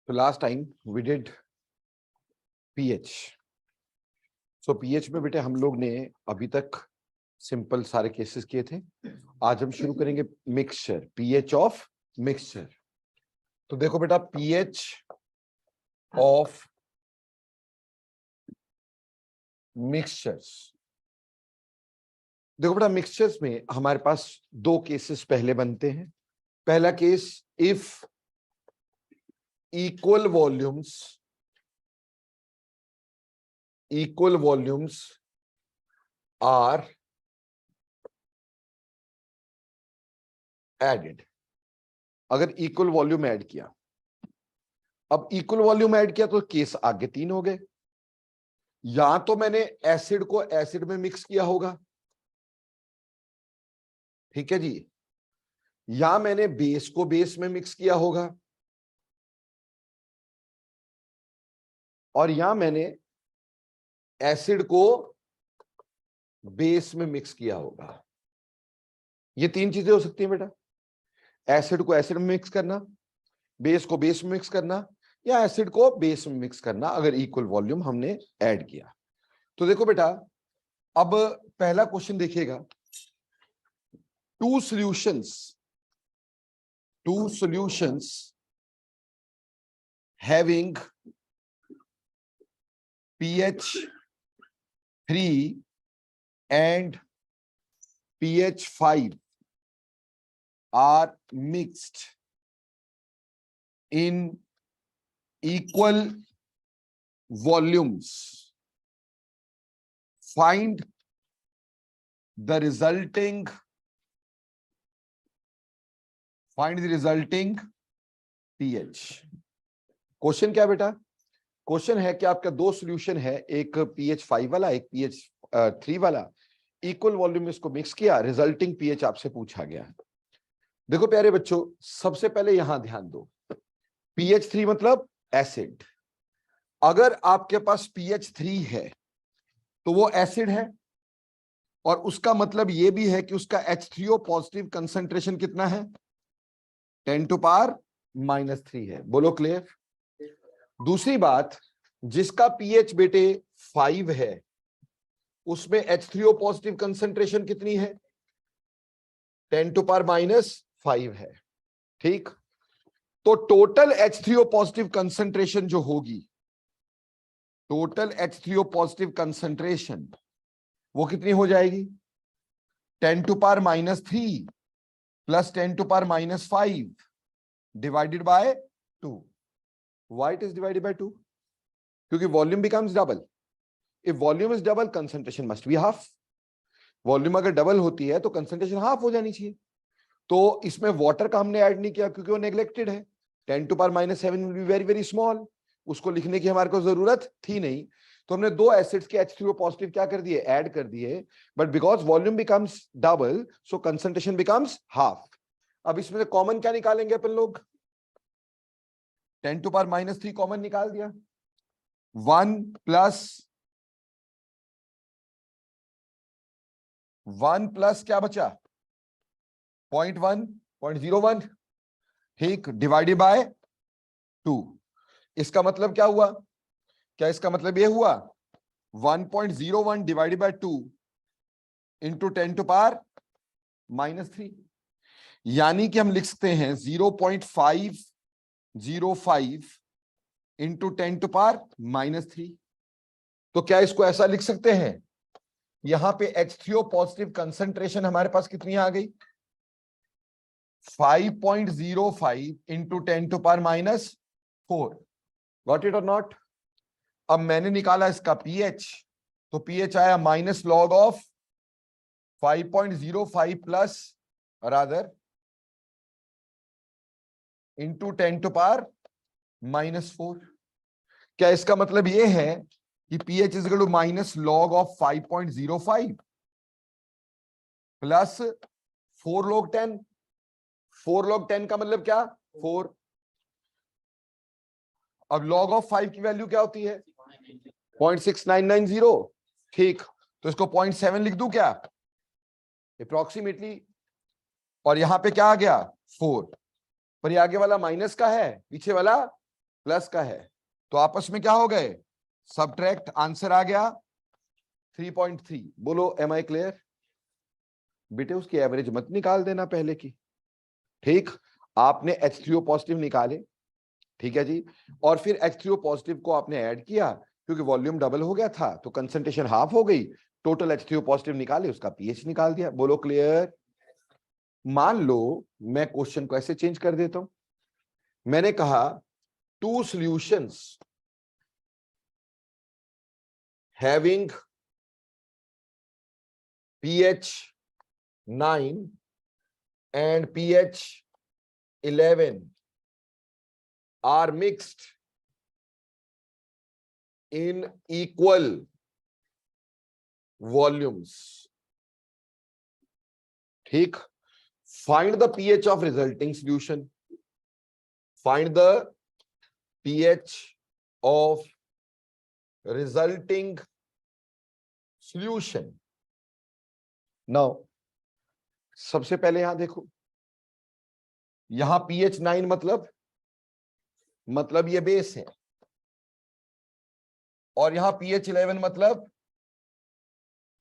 तो last time we did pH. So pH में बेटे हम लोग ने अभी तक सिंपल सारे केसेस किए थे। आज हम शुरू करेंगे मिक्सचर, पीएच ऑफ मिक्सचर। तो देखो बेटा, पीएच ऑफ मिक्सचर्स। देखो बेटा, मिक्सचर्स में हमारे पास दो केसेस पहले बनते हैं। पहला case, if equal volumes are added. अगर इक्वल वॉल्यूम ऐड किया, अब इक्वल वॉल्यूम ऐड किया तो केस आगे तीन हो गए। या तो मैंने एसिड को एसिड में मिक्स किया होगा, ठीक है जी, या मैंने बेस को बेस में मिक्स किया होगा, और या मैंने एसिड को बेस में मिक्स किया होगा। ये तीन चीजें हो सकती हैं बेटा, एसिड को एसिड में मिक्स करना, बेस को बेस में मिक्स करना, या एसिड को बेस में मिक्स करना अगर इक्वल वॉल्यूम हमने ऐड किया। तो देखो बेटा, अब पहला क्वेश्चन देखिएगा, to solutions having pH 3 and pH 5 are mixed in equal volumes. Find the resulting pH. Question क्या बेटा? क्वेश्चन है कि आपका दो सॉल्यूशन है, एक pH 5 वाला, एक pH 3 वाला, इक्वल वॉल्यूम में इसको मिक्स किया, रिजल्टिंग पीएच आपसे पूछा गया है। देखो प्यारे बच्चों, सबसे पहले यहां ध्यान दो, pH 3 मतलब एसिड। अगर आपके पास pH 3 है तो वो एसिड है, और उसका मतलब ये भी है कि उसका H3O पॉजिटिव कंसंट्रेशन कितना है? 10⁻³ है। बोलो क्लियर? दूसरी बात, जिसका pH बेटे 5 है उसमें H3O पॉजिटिव कंसंट्रेशन कितनी है? 10⁻⁵ है। ठीक, तो टोटल H3O पॉजिटिव कंसंट्रेशन जो होगी, टोटल H3O पॉजिटिव कंसंट्रेशन वो कितनी हो जाएगी? 10⁻³ plus 10⁻⁵ divided by 2। Why it is divided by 2? क्योंकि volume becomes double. If volume is double, concentration must be half. Volume अगर डबल होती है तो कंसंट्रेशन हाफ हो जानी चाहिए। तो इसमें वाटर का हमने ऐड नहीं किया क्योंकि वो नेग्लेक्टेड है। 10⁻⁷ will be very very small, उसको लिखने की हमारे को जरूरत थी नहीं। तो हमने दो एसिड्स के H3O पॉजिटिव क्या कर दिए? ऐड कर दिए। But because volume becomes double, so concentration becomes half. अब इसमें से कॉमन क्या निकालेंगे अपन लोग? 10⁻³ कॉमन निकाल दिया। 1 प्लस क्या बचा? 0.1, 0.01, ठीक, डिवाइडेड बाय 2। इसका मतलब क्या हुआ? क्या इसका मतलब ये हुआ 1.01 डिवाइडेड बाय 2 इंटू 10⁻³ यानी कि हम लिख सकते हैं 0.505 इंटू 10⁻⁻3। तो क्या इसको ऐसा लिख सकते हैं? यहां पे H3O पॉजिटिव कंसंट्रेशन हमारे पास कितनी आ गई? 5.05 इंटू 10⁻⁴। गॉट इट और नॉट? अब मैंने निकाला इसका pH, तो pH आया minus log of 5.05 plus rather into 10⁻⁻4। क्या इसका मतलब यह है कि pH is equal to minus log of 5.05 plus 4 log 10? 4 log 10 का मतलब क्या? 4। अब log ऑफ 5 की वैल्यू क्या होती है? 0.6990। ठीक, तो इसको 0.7 लिख दूं क्या अप्रोक्सीमेटली? और यहां पे क्या आ गया? 4। पर ये आगे वाला माइनस का है, पीछे वाला प्लस का है, तो आपस में क्या हो गए, सबट्रैक्ट, आंसर आ गया 3.3। बोलो एम आई क्लियर? बेटे उसकी एवरेज मत निकाल देना पहले की, ठीक। आपने H3O पॉजिटिव निकाले, ठीक है जी, और फिर H3O पॉजिटिव को आपने ऐड किया, क्योंकि वॉल्यूम डबल हो गया था तो कंसंट्रेशन हाफ हो गई, टोटल H3O पॉजिटिव निकाले, उसका पीएच निकाल दिया। बोलो क्लियर? मान लो मैं क्वेश्चन को ऐसे चेंज कर देता हूं, मैंने कहा two solutions having pH 9 and pH 11 are mixed in equal volumes, ठीक। find the pH of resulting solution, find the pH of resulting solution। now सबसे पहले यहां देखो, यहां pH 9 मतलब ये बेस है, और यहां pH 11 मतलब,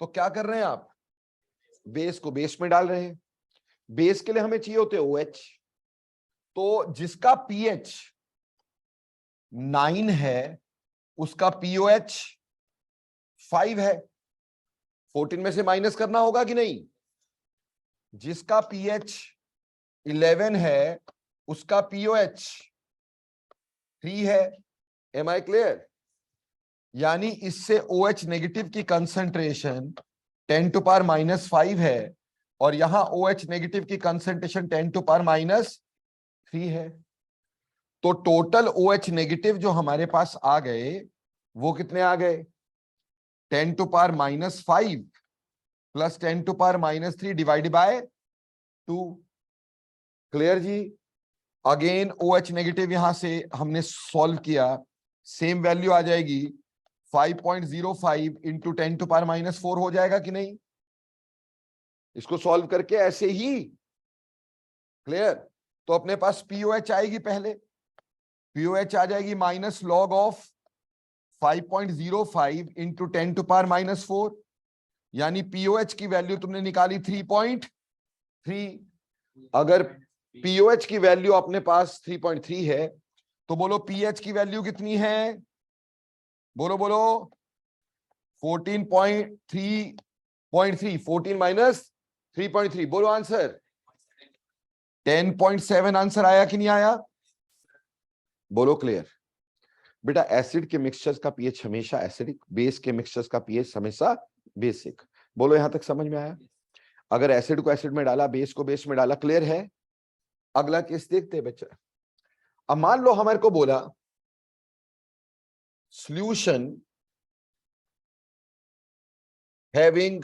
तो क्या कर रहे हैं आप, बेस को बेस में डाल रहे हैं। बेस के लिए हमें चाहिए होते OH, तो जिसका pH 9 है उसका POH 5 है, 14 में से माइनस करना होगा कि नहीं। जिसका pH 11 है उसका POH 3 है। Am I clear? यानी इससे OH नेगेटिव की कंसंट्रेशन 10⁻⁻5 है, और यहां OH नेगेटिव की कंसंट्रेशन 10⁻³ है। तो टोटल OH नेगेटिव जो हमारे पास आ गए वो कितने आ गए, 10⁻⁻5 प्लस 10⁻³ डिवाइडेड बाय 2। क्लियर जी? अगेन OH नेगेटिव यहां से हमने सॉल्व किया, सेम वैल्यू आ जाएगी 5.05 इंटू 10⁻⁻4 हो जाएगा कि नहीं, इसको सॉल्व करके ऐसे ही। क्लियर? तो अपने पास POH आएगी, पहले POH आ जाएगी माइनस लॉग ऑफ 5.05 इंटू 10⁻⁻4, यानी POH की वैल्यू तुमने निकाली 3.3। अगर POH की वैल्यू अपने पास 3.3 है तो बोलो pH की वैल्यू कितनी है, बोलो बोलो 14.3, 14 माइनस 3.3, बोलो आंसर 10.7 आंसर आया कि नहीं आया, बोलो क्लियर? बेटा एसिड के मिक्सचर्स का पीएच हमेशा एसिडिक, बेस के मिक्सचर्स का पीएच हमेशा बेसिक। बोलो यहां तक समझ में आया? अगर एसिड को एसिड में डाला, बेस को बेस में डाला, क्लियर है? अगला केस देखते हैं बच्चा। अब मान लो हमारे को बोला solution having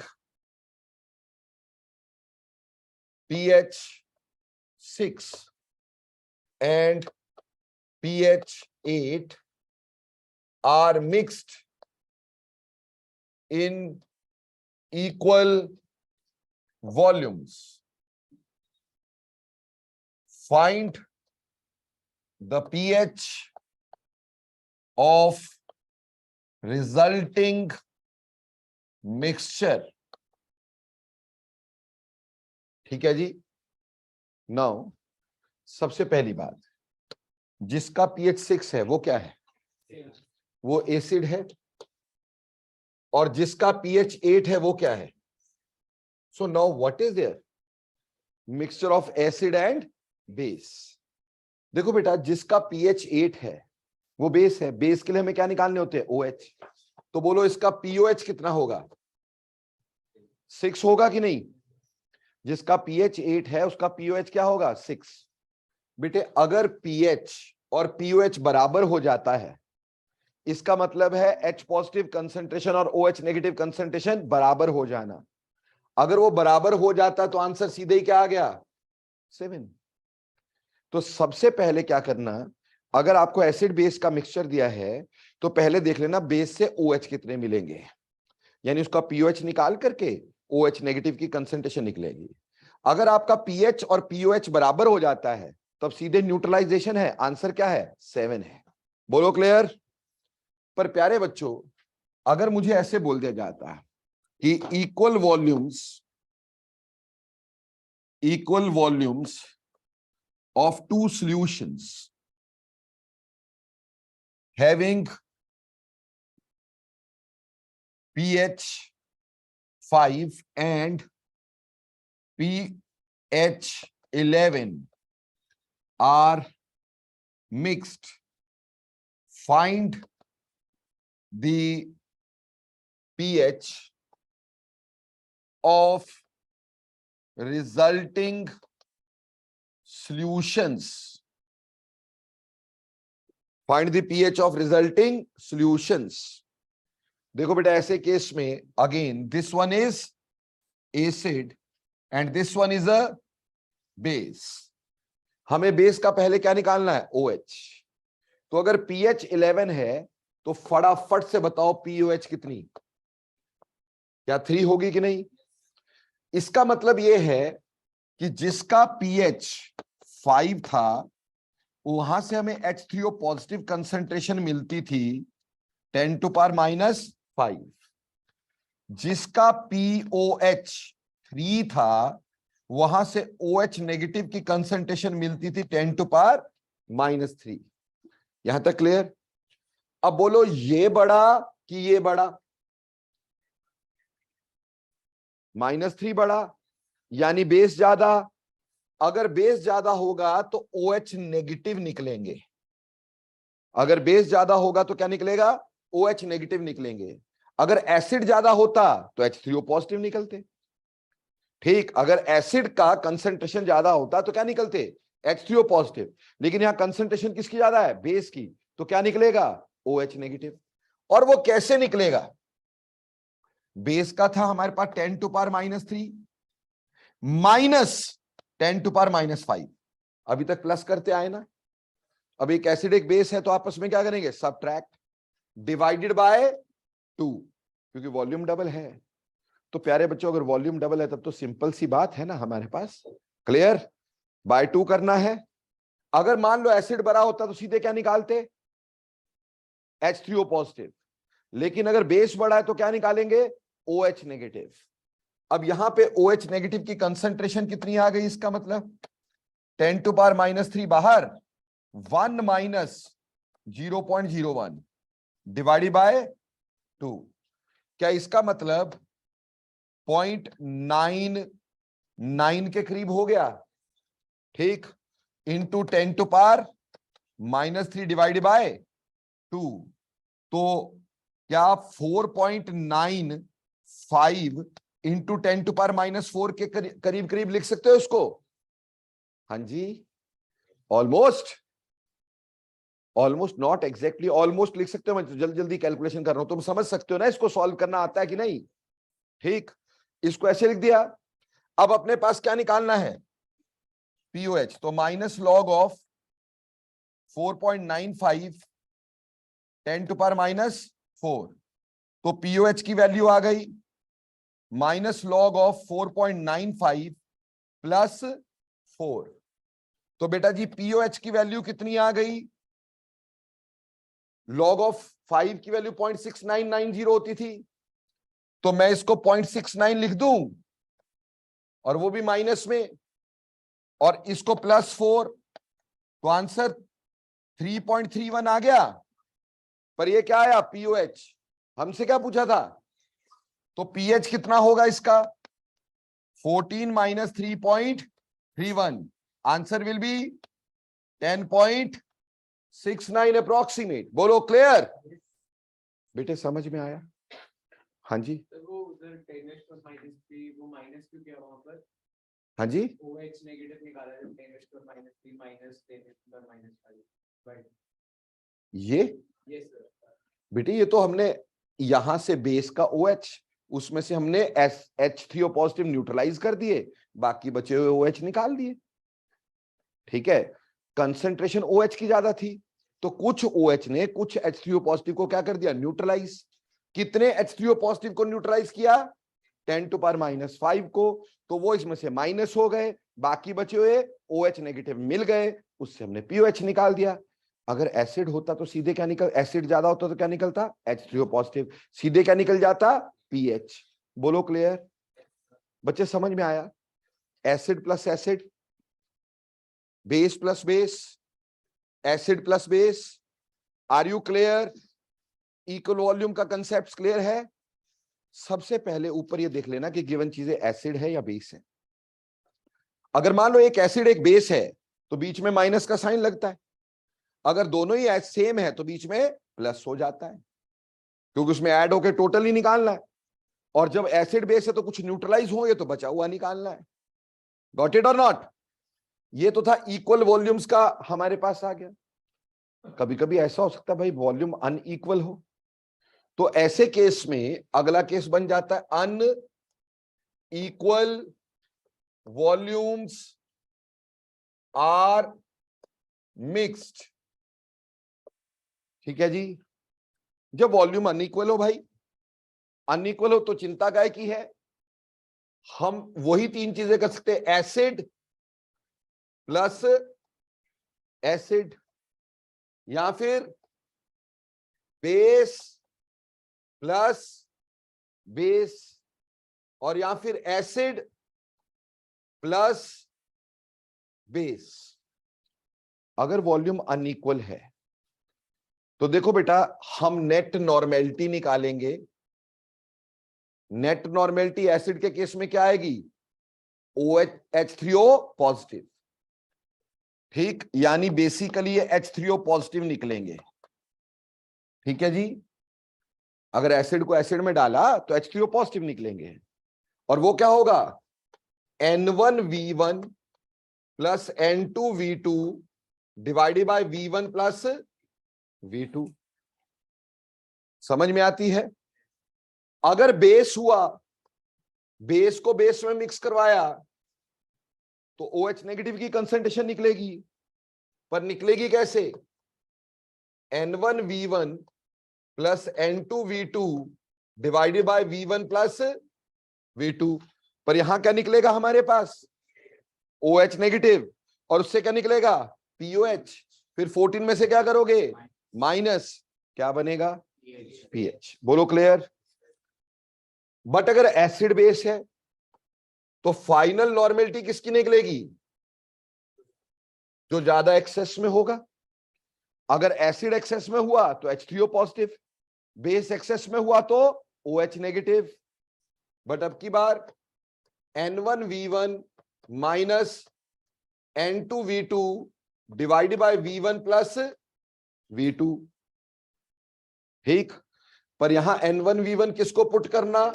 pH 6 and pH 8 are mixed in equal volumes. Find the pH of resulting mixture. ठीक है जी। नाउ सबसे पहली बात, जिसका pH 6 है वो क्या है, वो एसिड है, और जिसका pH 8 है वो क्या है। So now what is there, mixture of acid and base. देखो बेटा, जिसका pH 8 है वो बेस है, बेस के लिए हमें क्या निकालने होते हैं, OH। तो बोलो इसका POH कितना होगा, 6 होगा कि नहीं। जिसका pH 8 है उसका POH क्या होगा, 6। बेटे अगर pH और POH बराबर हो जाता है, इसका मतलब है H पॉजिटिव कंसंट्रेशन और OH नेगेटिव कंसंट्रेशन बराबर हो जाना। अगर वो बराबर हो जाता तो आंसर सीधे ही क्या आ गया, 7। तो सबसे पहले क्या करना, अगर आपको एसिड बेस का मिक्सचर दिया है तो पहले देख लेना बेस से OH कितने मिलेंगे, यानी उसका POH निकाल करके OH नेगेटिव की कंसंट्रेशन निकलेगी। अगर आपका pH और POH बराबर हो जाता है तब सीधे न्यूट्रलाइजेशन है, आंसर क्या है, 7 है। बोलो क्लियर। पर प्यारे बच्चों, अगर मुझे ऐसे बोल दिया जाता है कि equal volumes of two solutions having pH 5 and pH 11 are mixed, find the pH of resulting solutions. Find the pH of resulting solutions. देखो बेटा, ऐसे केस में again this one is acid and this one is a base. हमें base का पहले क्या निकालना है? OH. तो अगर pH 11 है तो फटाफट से बताओ POH कितनी? क्या 3 होगी कि नहीं? इसका मतलब यह है कि जिसका pH 5 था वहां से हमें H3O पॉजिटिव कंसंट्रेशन मिलती थी 10 टू पावर -5. जिसका POH 3 था वहां से OH नेगेटिव की कंसंट्रेशन मिलती थी 10 टू पावर -3. यहां तक क्लियर? अब बोलो ये बड़ा कि ये बड़ा? -3 बड़ा, यानी बेस ज्यादा. अगर बेस ज्यादा होगा तो OH नेगेटिव निकलेंगे. अगर बेस ज्यादा होगा तो क्या निकलेगा? OH नेगेटिव निकलेंगे. अगर एसिड ज्यादा होता तो H3O पॉजिटिव निकलते. ठीक, अगर एसिड का कंसंट्रेशन ज्यादा होता तो क्या निकलते? H3O positive. लेकिन यहां कंसंट्रेशन किसकी ज्यादा है? बेस की. तो क्या निकलेगा? OH negative. और वो कैसे निकलेगा? बेस का था हमारे पास 10 टू पावर -3 -10 टू पावर -5. अभी तक प्लस करते आए ना. अब एक एसिड एक बेस है तो आपस में क्या करेंगे? सबट्रैक्ट, डिवाइडेड बाय 2, क्योंकि वॉल्यूम डबल है. तो प्यारे बच्चों, अगर वॉल्यूम डबल है तब तो सिंपल सी बात है ना हमारे पास. क्लियर? बाय 2 करना है. अगर मान लो एसिड बड़ा होता तो सीधे क्या निकालते? H3O positive. लेकिन अगर बेस बड़ा है तो क्या निकालेंगे? OH negative. अब यहां पे OH नेगेटिव की कंसंट्रेशन कितनी आ गई? इसका मतलब 10 टू पावर -3 बाहर, 1 - 0.01 डिवाइडेड बाय 2. क्या इसका मतलब 0.99 के करीब हो गया? ठीक, into 10 to power -3 divided by 2. तो क्या 4.95 इंटू 10 टू पावर -4 के करीब करीब लिख सकते हो इसको? हाँ जी, ऑलमोस्ट नॉट एग्जैक्टली, ऑलमोस्ट लिख सकते हो. मैं जल्दी जल्दी कैलकुलेशन कर रहा हूं, तुम समझ सकते हो ना इसको सॉल्व करना आता है कि नहीं? ठीक, इसको ऐसे लिख दिया. अब अपने पास क्या निकालना है? POH. तो minus log of 4.95 10 to power -4. तो POH की वैल्यू आ गई माइनस लॉग ऑफ 4.95 प्लस 4. तो बेटा जी POH की वैल्यू कितनी आ गई? लॉग ऑफ 5 की वैल्यू 0.6990 होती थी, तो मैं इसको 0.69 लिख दूं और वो भी माइनस में, और इसको +4, तो आंसर 3.31 आ गया. पर ये क्या आया? POH. हमसे क्या पूछा था? तो pH कितना होगा इसका? 14 - 3.31. Answer will be 10.69 approximate. बोलो क्लियर? बेटे समझ में आया? हाँ जी, वो उधर 10⁻³ वो माइनस क्यों किया वहां पर? हाँ जी. OH नेगेटिव निकाला है 10⁻³ माइनस 10⁻5. ये सर. बेटे ये तो हमने यहां से बेस का OH, उसमें से हमने H3O पॉजिटिव न्यूट्रलाइज कर दिए, बाकी बचे हुए OH निकाल दिए. ठीक है, कंसंट्रेशन OH की ज्यादा थी तो कुछ OH ने कुछ H3O पॉजिटिव को क्या कर दिया? न्यूट्रलाइज. कितने H3O पॉजिटिव को न्यूट्रलाइज किया? 10 टू पावर -5 को. तो वो इसमें से माइनस हो गए, बाकी बचे हुए OH नेगेटिव मिल गए, उससे हमने POH निकाल दिया. अगर एसिड होता तो सीधे क्या निकल, एसिड ज्यादा होता तो क्या निकलता, H3O पॉजिटिव, सीधे क्या निकल जाता, पीएच। बोलो क्लियर बच्चे, समझ में आया? Acid plus acid, base plus base, acid plus base, are you clear? Equal volume का कंसेप्ट क्लियर है? सबसे पहले ऊपर ये देख लेना कि गिवन चीजें एसिड है या बेस है। अगर मान लो एक एसिड एक बेस है तो बीच में माइनस का साइन लगता है, अगर दोनों ही सेम है तो बीच में प्लस हो जाता है, क्योंकि उसमें ऐड होकर टोटल ही निकालना है। और जब एसिड बेस है तो कुछ न्यूट्रलाइज होंगे तो बचा हुआ निकालना है। गॉट इट और नॉट? ये तो था इक्वल वॉल्यूम्स का, हमारे पास आ गया। कभी कभी ऐसा हो सकता है भाई वॉल्यूम अनइक्वल हो, तो ऐसे केस में अगला केस बन जाता है अनइक्वल वॉल्यूम्स आर मिक्स्ड। ठीक है जी? जब वॉल्यूम अनइक्वल हो भाई, अनइक्वल हो तो चिंता काय की है, हम वही तीन चीजें कर सकते हैं, एसिड प्लस एसिड, या फिर बेस प्लस बेस, और या फिर एसिड प्लस बेस। अगर वॉल्यूम अनइक्वल है तो देखो बेटा, हम नेट नॉर्मेलिटी निकालेंगे। नेट नॉर्मेलिटी एसिड के केस में क्या आएगी, OH3O पॉजिटिव। ठीक, यानी बेसिकली ये H3O पॉजिटिव निकलेंगे। ठीक है जी? अगर एसिड को एसिड में डाला तो H3O पॉजिटिव निकलेंगे, और वो क्या होगा, N1V1 plus N2V2 divided by V1 plus V2। समझ में आती है? अगर बेस हुआ, बेस को बेस में मिक्स करवाया तो OH नेगेटिव की कंसंट्रेशन निकलेगी, पर निकलेगी कैसे, N1V1 plus N2V2 divided by V1 plus V2। पर यहां क्या निकलेगा हमारे पास, OH नेगेटिव, और उससे क्या निकलेगा, POH। फिर 14 में से क्या करोगे, माइनस, क्या बनेगा, पीएच। बोलो क्लियर? बट अगर एसिड बेस है तो फाइनल नॉर्मेलिटी किसकी निकलेगी, जो ज्यादा एक्सेस में होगा। अगर एसिड एक्सेस में हुआ तो H3O पॉजिटिव, बेस एक्सेस में हुआ तो OH नेगेटिव। बट अब की बार N1V1 minus N2V2 divided by V1 plus V2। ठीक, पर यहां N1V1 किसको पुट करना,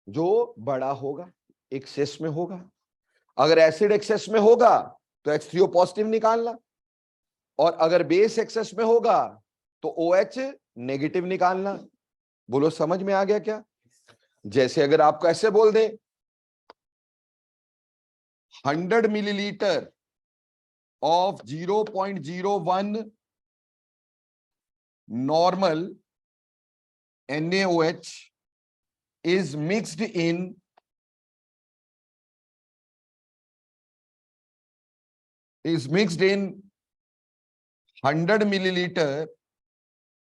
जो बड़ा होगा, एक्सेस में होगा। अगर एसिड एक्सेस में होगा तो H3O पॉजिटिव निकालना, और अगर बेस एक्सेस में होगा तो OH नेगेटिव निकालना। बोलो समझ में आ गया क्या? जैसे अगर आपको ऐसे बोल दे 100 millilitre of 0.01 normal NaOH is mixed in 100 milliliter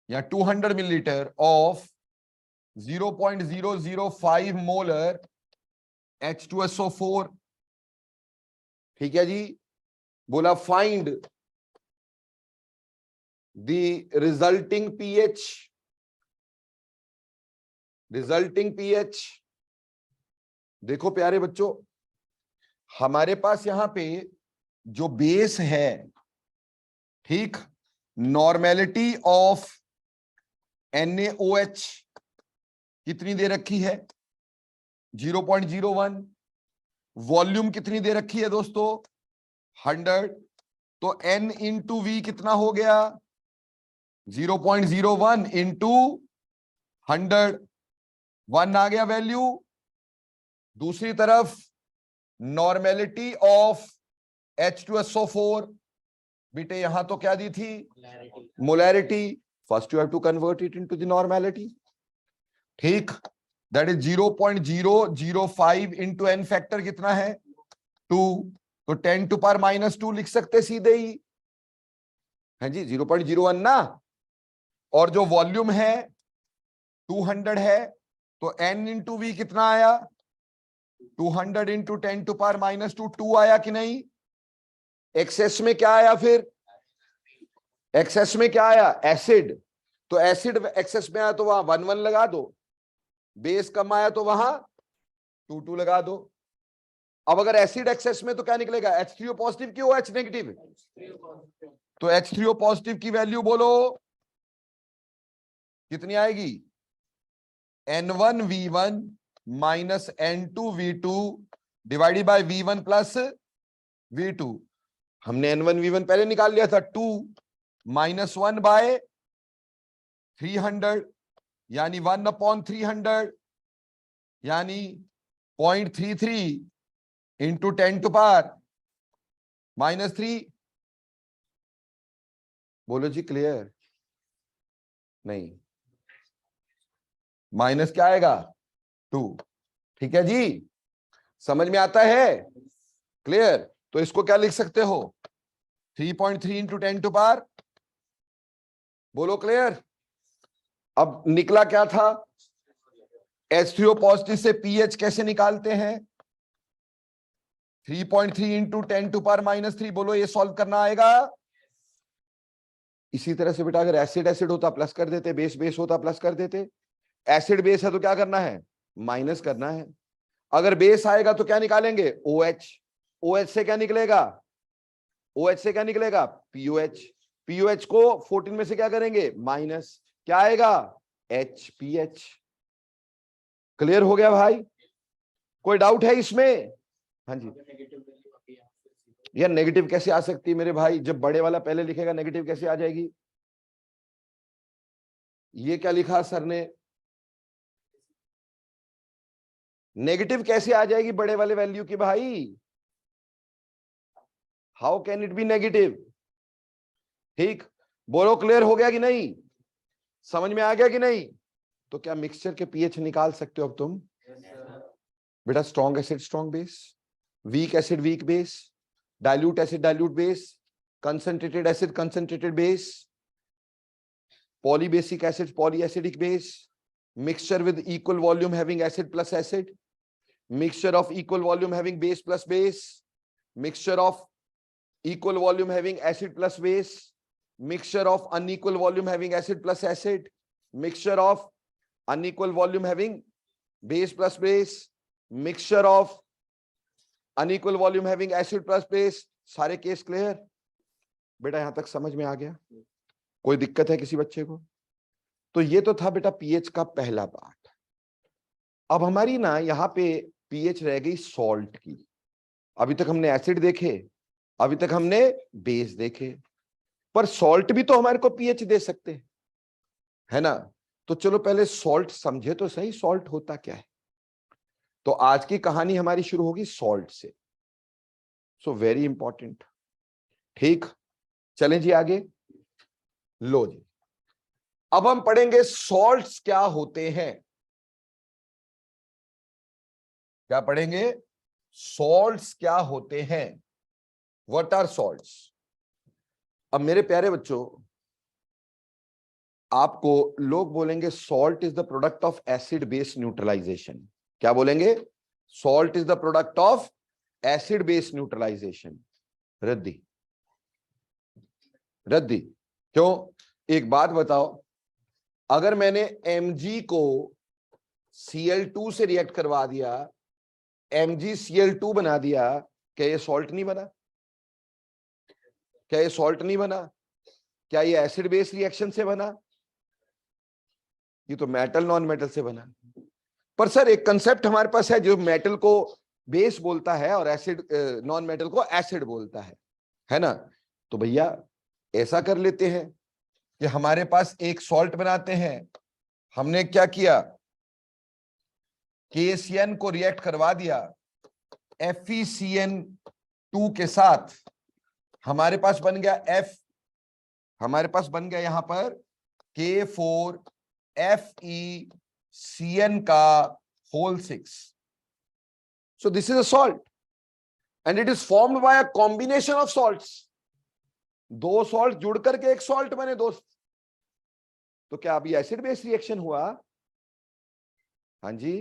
या 200 milliliter of 0.005 molar H2SO4। ठीक है जी? बोला find the resulting pH. Resulting pH, देखो प्यारे बच्चों, हमारे पास यहां पे जो बेस है, ठीक, नॉर्मेलिटी ऑफ NaOH कितनी दे रखी है, 0.01। वॉल्यूम कितनी दे रखी है दोस्तों, 100। तो N इंटू V कितना हो गया, 0.01 इंटू 100, 1 आ गया वैल्यू। दूसरी तरफ नॉर्मेलिटी ऑफ H2SO4, बेटे यहां तो क्या दी थी, molarity. First you have to convert it into the normality. ठीक, that is 0.005 into n factor कितना है, 2। तो 10 टू पावर -2 लिख सकते सीधे ही। है जी 0.01 ना, और जो वॉल्यूम है 200 है, तो n इंटू वी कितना आया, 200 इंटू 10⁻⁻², 2 आया कि नहीं। एक्सेस में क्या आया, फिर एक्सेस में क्या आया, एसिड, तो एसिड एक्सेस में आया तो वहां 1 लगा दो, बेस कम आया तो वहां 2 लगा दो। अब अगर एसिड एक्सेस में तो क्या निकलेगा, H3O पॉजिटिव की OH नेगेटिव, तो H3O पॉजिटिव की वैल्यू बोलो कितनी आएगी, N1V1 minus N2V2 divided by V1 plus V2। हमने N1V1 पहले निकाल लिया था, 2 माइनस 1 बाय 300 यानी 1/300 यानी 0.33 इंटू 10⁻⁻3। बोलो जी क्लियर, नहीं माइनस क्या आएगा 2, ठीक है जी, समझ में आता है, क्लियर। तो इसको क्या लिख सकते हो, 3.3 इंटू 10⁻, बोलो क्लियर। अब निकला क्या था, H3O पॉजिटिव से पीएच कैसे निकालते हैं, 3.3 इंटू 10⁻⁻3, बोलो ये सॉल्व करना आएगा। इसी तरह से बेटा अगर एसिड एसिड होता प्लस कर देते, बेस बेस होता प्लस कर देते, एसिड बेस है तो क्या करना है, माइनस करना है। अगर बेस आएगा तो क्या निकालेंगे, OH, OH से क्या निकलेगा, OH से क्या निकलेगा, POH, POH को 14 में से क्या करेंगे, माइनस, क्या आएगा, HPH। क्लियर हो गया भाई, कोई डाउट है इसमें, हाँ जी। यार नेगेटिव कैसे आ सकती है मेरे भाई, जब बड़े वाला पहले लिखेगा नेगेटिव कैसे आ जाएगी, ये क्या लिखा सर ने, नेगेटिव कैसे आ जाएगी बड़े वाले वैल्यू की भाई, how can it B negative. ठीक, बोलो क्लियर हो गया कि नहीं, समझ में आ गया कि नहीं। तो क्या मिक्सचर के पीएच निकाल सकते हो अब तुम, बेटा strong acid strong base, weak acid weak base, dilute acid dilute base, concentrated acid concentrated base, polybasic acid polyacidic base, mixture with equal volume having acid plus acid, mixture of equal volume having base plus base, mixture of equal volume having acid plus base, mixture of unequal volume having acid plus acid, mixture of unequal volume having base plus base, mixture of unequal volume having acid plus base। सारे case clear बेटा, यहां तक समझ में आ गया, कोई दिक्कत है किसी बच्चे को। तो ये तो था बेटा पीएच का पहला पार्ट। अब हमारी ना यहाँ पे पीएच रह गई सॉल्ट की। अभी तक हमने एसिड देखे, अभी तक हमने बेस देखे, पर सॉल्ट भी तो हमारे को पीएच दे सकते हैं, है ना। तो चलो पहले सॉल्ट समझे तो सही, सॉल्ट होता क्या है। तो आज की कहानी हमारी शुरू होगी सॉल्ट से, सो वेरी इंपॉर्टेंट। ठीक, चलें जी आगे। लो जी, अब हम पढ़ेंगे सॉल्ट्स क्या होते हैं। क्या पढ़ेंगे, सॉल्ट्स क्या होते हैं, व्हाट आर सॉल्ट्स। अब मेरे प्यारे बच्चों, आपको लोग बोलेंगे salt is the product of acid base neutralization. क्या बोलेंगे, salt is the product of acid base neutralization. रद्दी रद्दी क्यों, एक बात बताओ, अगर मैंने Mg को Cl2 से रिएक्ट करवा दिया, MgCl2 बना दिया, क्या ये सॉल्ट नहीं बना, क्या ये सॉल्ट नहीं बना, क्या ये एसिड बेस रिएक्शन से बना, ये तो मेटल नॉन मेटल से बना। पर सर एक कंसेप्ट हमारे पास है जो मेटल को बेस बोलता है और एसिड नॉन मेटल को एसिड बोलता है ना। तो भैया ऐसा कर लेते हैं कि हमारे पास एक सॉल्ट बनाते हैं, हमने क्या किया, KCN को रिएक्ट करवा दिया FeCN2 के साथ, हमारे पास बन गया हमारे पास बन गया यहां पर K4FeCN का whole 6। So this is a salt and it is formed by a combination of salts. दो सॉल्ट जुड़ करके एक सॉल्ट बने दोस्त। तो क्या अभी एसिड बेस रिएक्शन हुआ? हाँ जी।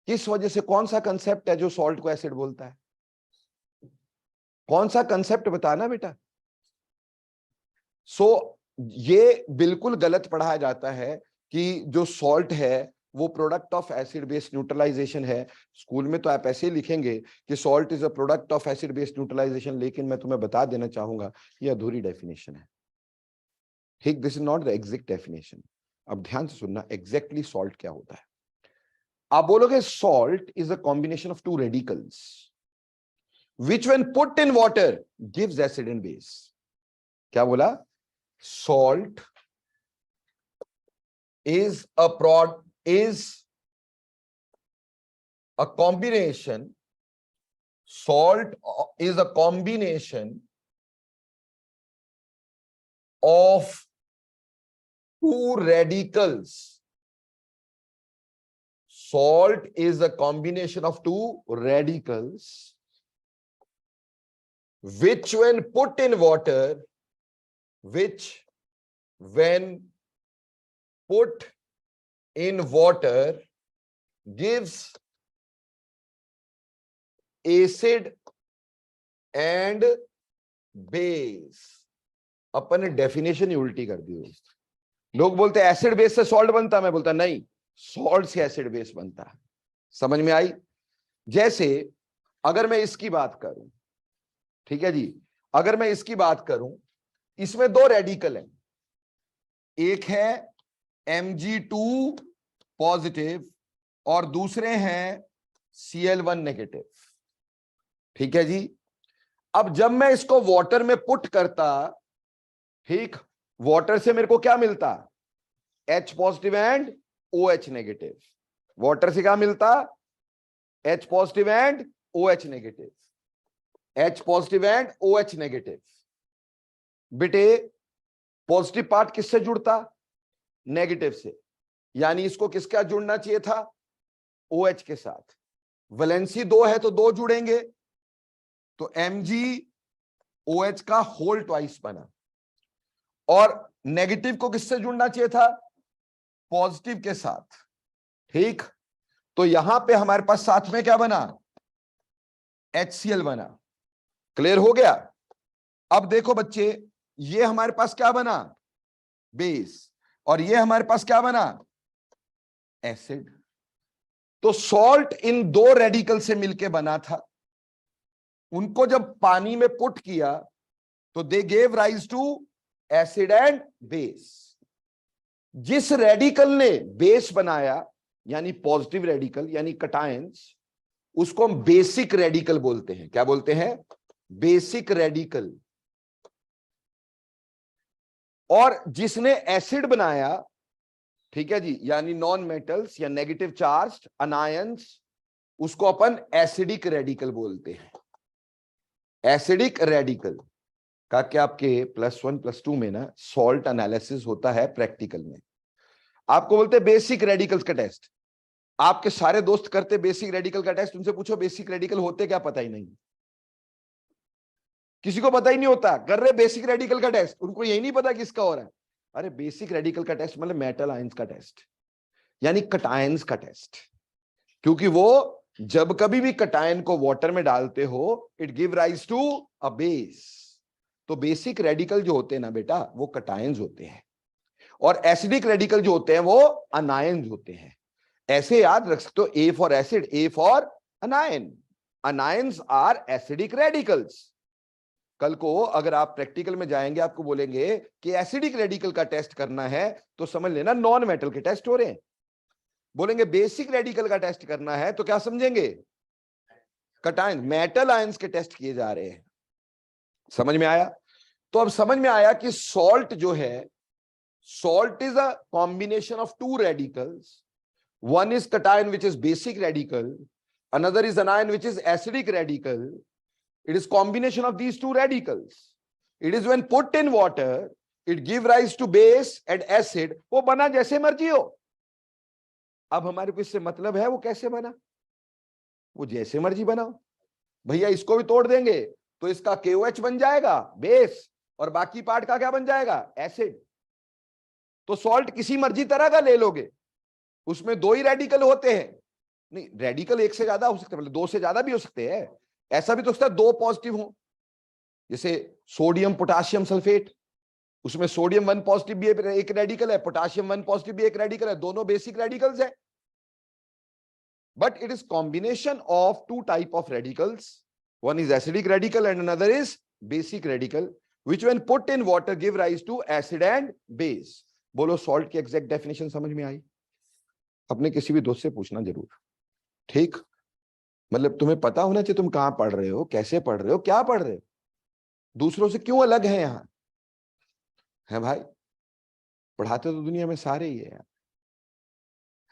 किस वजह से? कौन सा कंसेप्ट है जो सॉल्ट को एसिड बोलता है? कौन सा कंसेप्ट बताना बेटा। ये बिल्कुल गलत पढ़ाया जाता है कि जो सॉल्ट है वो product of acid base neutralization है। स्कूल में तो आप ऐसे ही लिखेंगे कि salt is a product of acid base neutralization, लेकिन मैं तुम्हें बता देना चाहूंगा ये अधूरी डेफिनेशन है। ठीक, this is not the exact definition. अब ध्यान से सुनना, एग्जैक्टली सॉल्ट क्या होता है। आप बोलोगे salt is a combination of two radicals which when put in water gives acid and base. क्या बोला? Salt is a combination. Salt is a combination of two radicals. Salt is a combination of two radicals which when put in water, gives acid and base. अपन ने definition ही उल्टी कर दी दोस्त। लोग बोलते हैं acid base से सॉल्ट बनता है, मैं बोलता नहीं, सॉल्ट से एसिड बेस बनता है। समझ में आई? जैसे अगर मैं इसकी बात करूं, ठीक है जी, अगर मैं इसकी बात करूं, इसमें दो रेडिकल हैं, एक है Mg2 पॉजिटिव और दूसरे हैं Cl1 नेगेटिव। ठीक है जी। अब जब मैं इसको वाटर में पुट करता, ठीक, वाटर से मेरे को क्या मिलता? H positive and OH negative. Water से क्या मिलता? H positive and OH negative. H positive and OH negative. बेटे पॉजिटिव पार्ट किससे जुड़ता? नेगेटिव से, यानी इसको किसका जुड़ना चाहिए था? OH के साथ। वैलेंसी 2 है तो 2 जुड़ेंगे, तो MgOH का होल ट्वाइस बना। और नेगेटिव को किससे जुड़ना चाहिए था? पॉजिटिव के साथ। ठीक, तो यहां पे हमारे पास साथ में क्या बना? HCl बना। क्लियर हो गया? अब देखो बच्चे, ये हमारे पास क्या बना? बेस। और ये हमारे पास क्या बना? एसिड। तो सॉल्ट इन दो रेडिकल से मिलके बना था, उनको जब पानी में पुट किया तो they gave rise to acid and base. जिस रेडिकल ने बेस बनाया, यानी पॉजिटिव रेडिकल यानी कटायंस, उसको हम बेसिक रेडिकल बोलते हैं। क्या बोलते हैं? Basic radical. और जिसने एसिड बनाया, ठीक है जी, यानी नॉन मेटल्स या नेगेटिव चार्ज अनायंस, उसको अपन एसिडिक रेडिकल बोलते हैं। एसिडिक रेडिकल का क्या आपके +1 +2 में ना सॉल्ट एनालिसिस होता है प्रैक्टिकल में। आपको बोलते हैं बेसिक रेडिकल्स का टेस्ट। आपके सारे दोस्त करते बेसिक रेडिकल का टेस्ट, उनसे पूछो बेसिक रेडिकल होते क्या, पता ही नहीं। किसी को पता ही नहीं होता, कर रहे बेसिक रेडिकल का टेस्ट, उनको यही नहीं पता किसका हो रहा है। अरे बेसिक रेडिकल का टेस्ट मतलब मेटल आयंस का टेस्ट, यानी कटायंस का टेस्ट। क्योंकि वो जब कभी भी कटायन को वाटर में डालते हो, it give rise to a base. तो बेसिक रेडिकल जो होते हैं ना बेटा, वो कटायंस होते हैं, और एसिडिक रेडिकल जो होते हैं वो अनायंस होते हैं। ऐसे याद रख सकते हो, A for acid, A for anion. Anions are acidic radicals. कल को अगर आप प्रैक्टिकल में जाएंगे, आपको बोलेंगे कि एसिडिक रेडिकल का टेस्ट करना है, तो समझ लेना नॉन मेटल के टेस्ट हो रहे हैं। बोलेंगे बेसिक रेडिकल का टेस्ट करना है, तो क्या समझेंगे? कटायन, मेटल आयंस के टेस्ट किए जा रहे हैं। समझ में आया? तो अब समझ में आया कि सॉल्ट जो है, salt is a combination of two radicals. One is cation, which is basic radical. Another is anion, which is acidic radical. It is combination of these two radicals. It is when put in water, it give rise to base and acid. वो बना जैसे मर्जी हो। अब हमारे को इससे मतलब है वो कैसे बना, वो जैसे मर्जी बनाओ। भैया इसको भी तोड़ देंगे, तो इसका KOH बन जाएगा बेस, और बाकी पार्ट का क्या बन जाएगा, एसिड। तो सॉल्ट किसी मर्जी तरह का ले लोगे, उसमें दो ही रेडिकल होते हैं, नहीं रेडिकल एक से ज्यादा हो सकते हैं, मतलब दो से ज्यादा भी हो सकते हैं, ऐसा भी तो सकता है दो पॉजिटिव हो, जैसे सोडियम पोटाशियम सल्फेट, उसमें सोडियम 1 पॉजिटिव भी एक रेडिकल है, पोटाशियम 1 पॉजिटिव भी एक रेडिकल है, दोनों बेसिक रेडिकल्स है। But it is combination of two type of radicals, one is acidic radical and another is basic radical, which when put in water give rise to acid and base। बोलो salt की exact definition समझ में आई? अपने किसी भी दोस्त से पूछना जरूर, ठीक? मतलब तुम्हें पता होना चाहिए तुम कहां पढ़ रहे हो, कैसे पढ़ रहे हो, क्या पढ़ रहे हो, दूसरों से क्यों अलग है यहां, है भाई? पढ़ाते तो दुनिया में सारे ही है यार,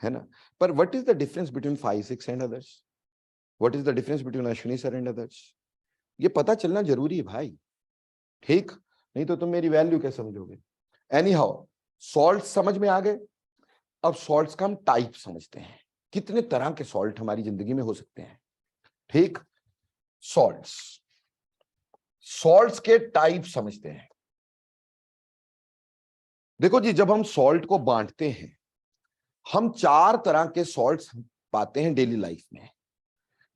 है ना? पर what is the difference between 5, 6 and others? What is the difference between Ashwini sir and others? ये पता चलना जरूरी है भाई, ठीक? नहीं तो तुम मेरी वैल्यू क्या समझोगे? एनी हाउ, सॉल्ट समझ में आ गए। अब सॉल्ट्स का हम टाइप समझते हैं, कितने तरह के सॉल्ट हमारी जिंदगी में हो सकते हैं, ठीक? सॉल्ट्स, सॉल्ट्स के टाइप समझते हैं। देखो जी, जब हम सॉल्ट को बांटते हैं, हम 4 तरह के सॉल्ट्स पाते हैं डेली लाइफ में।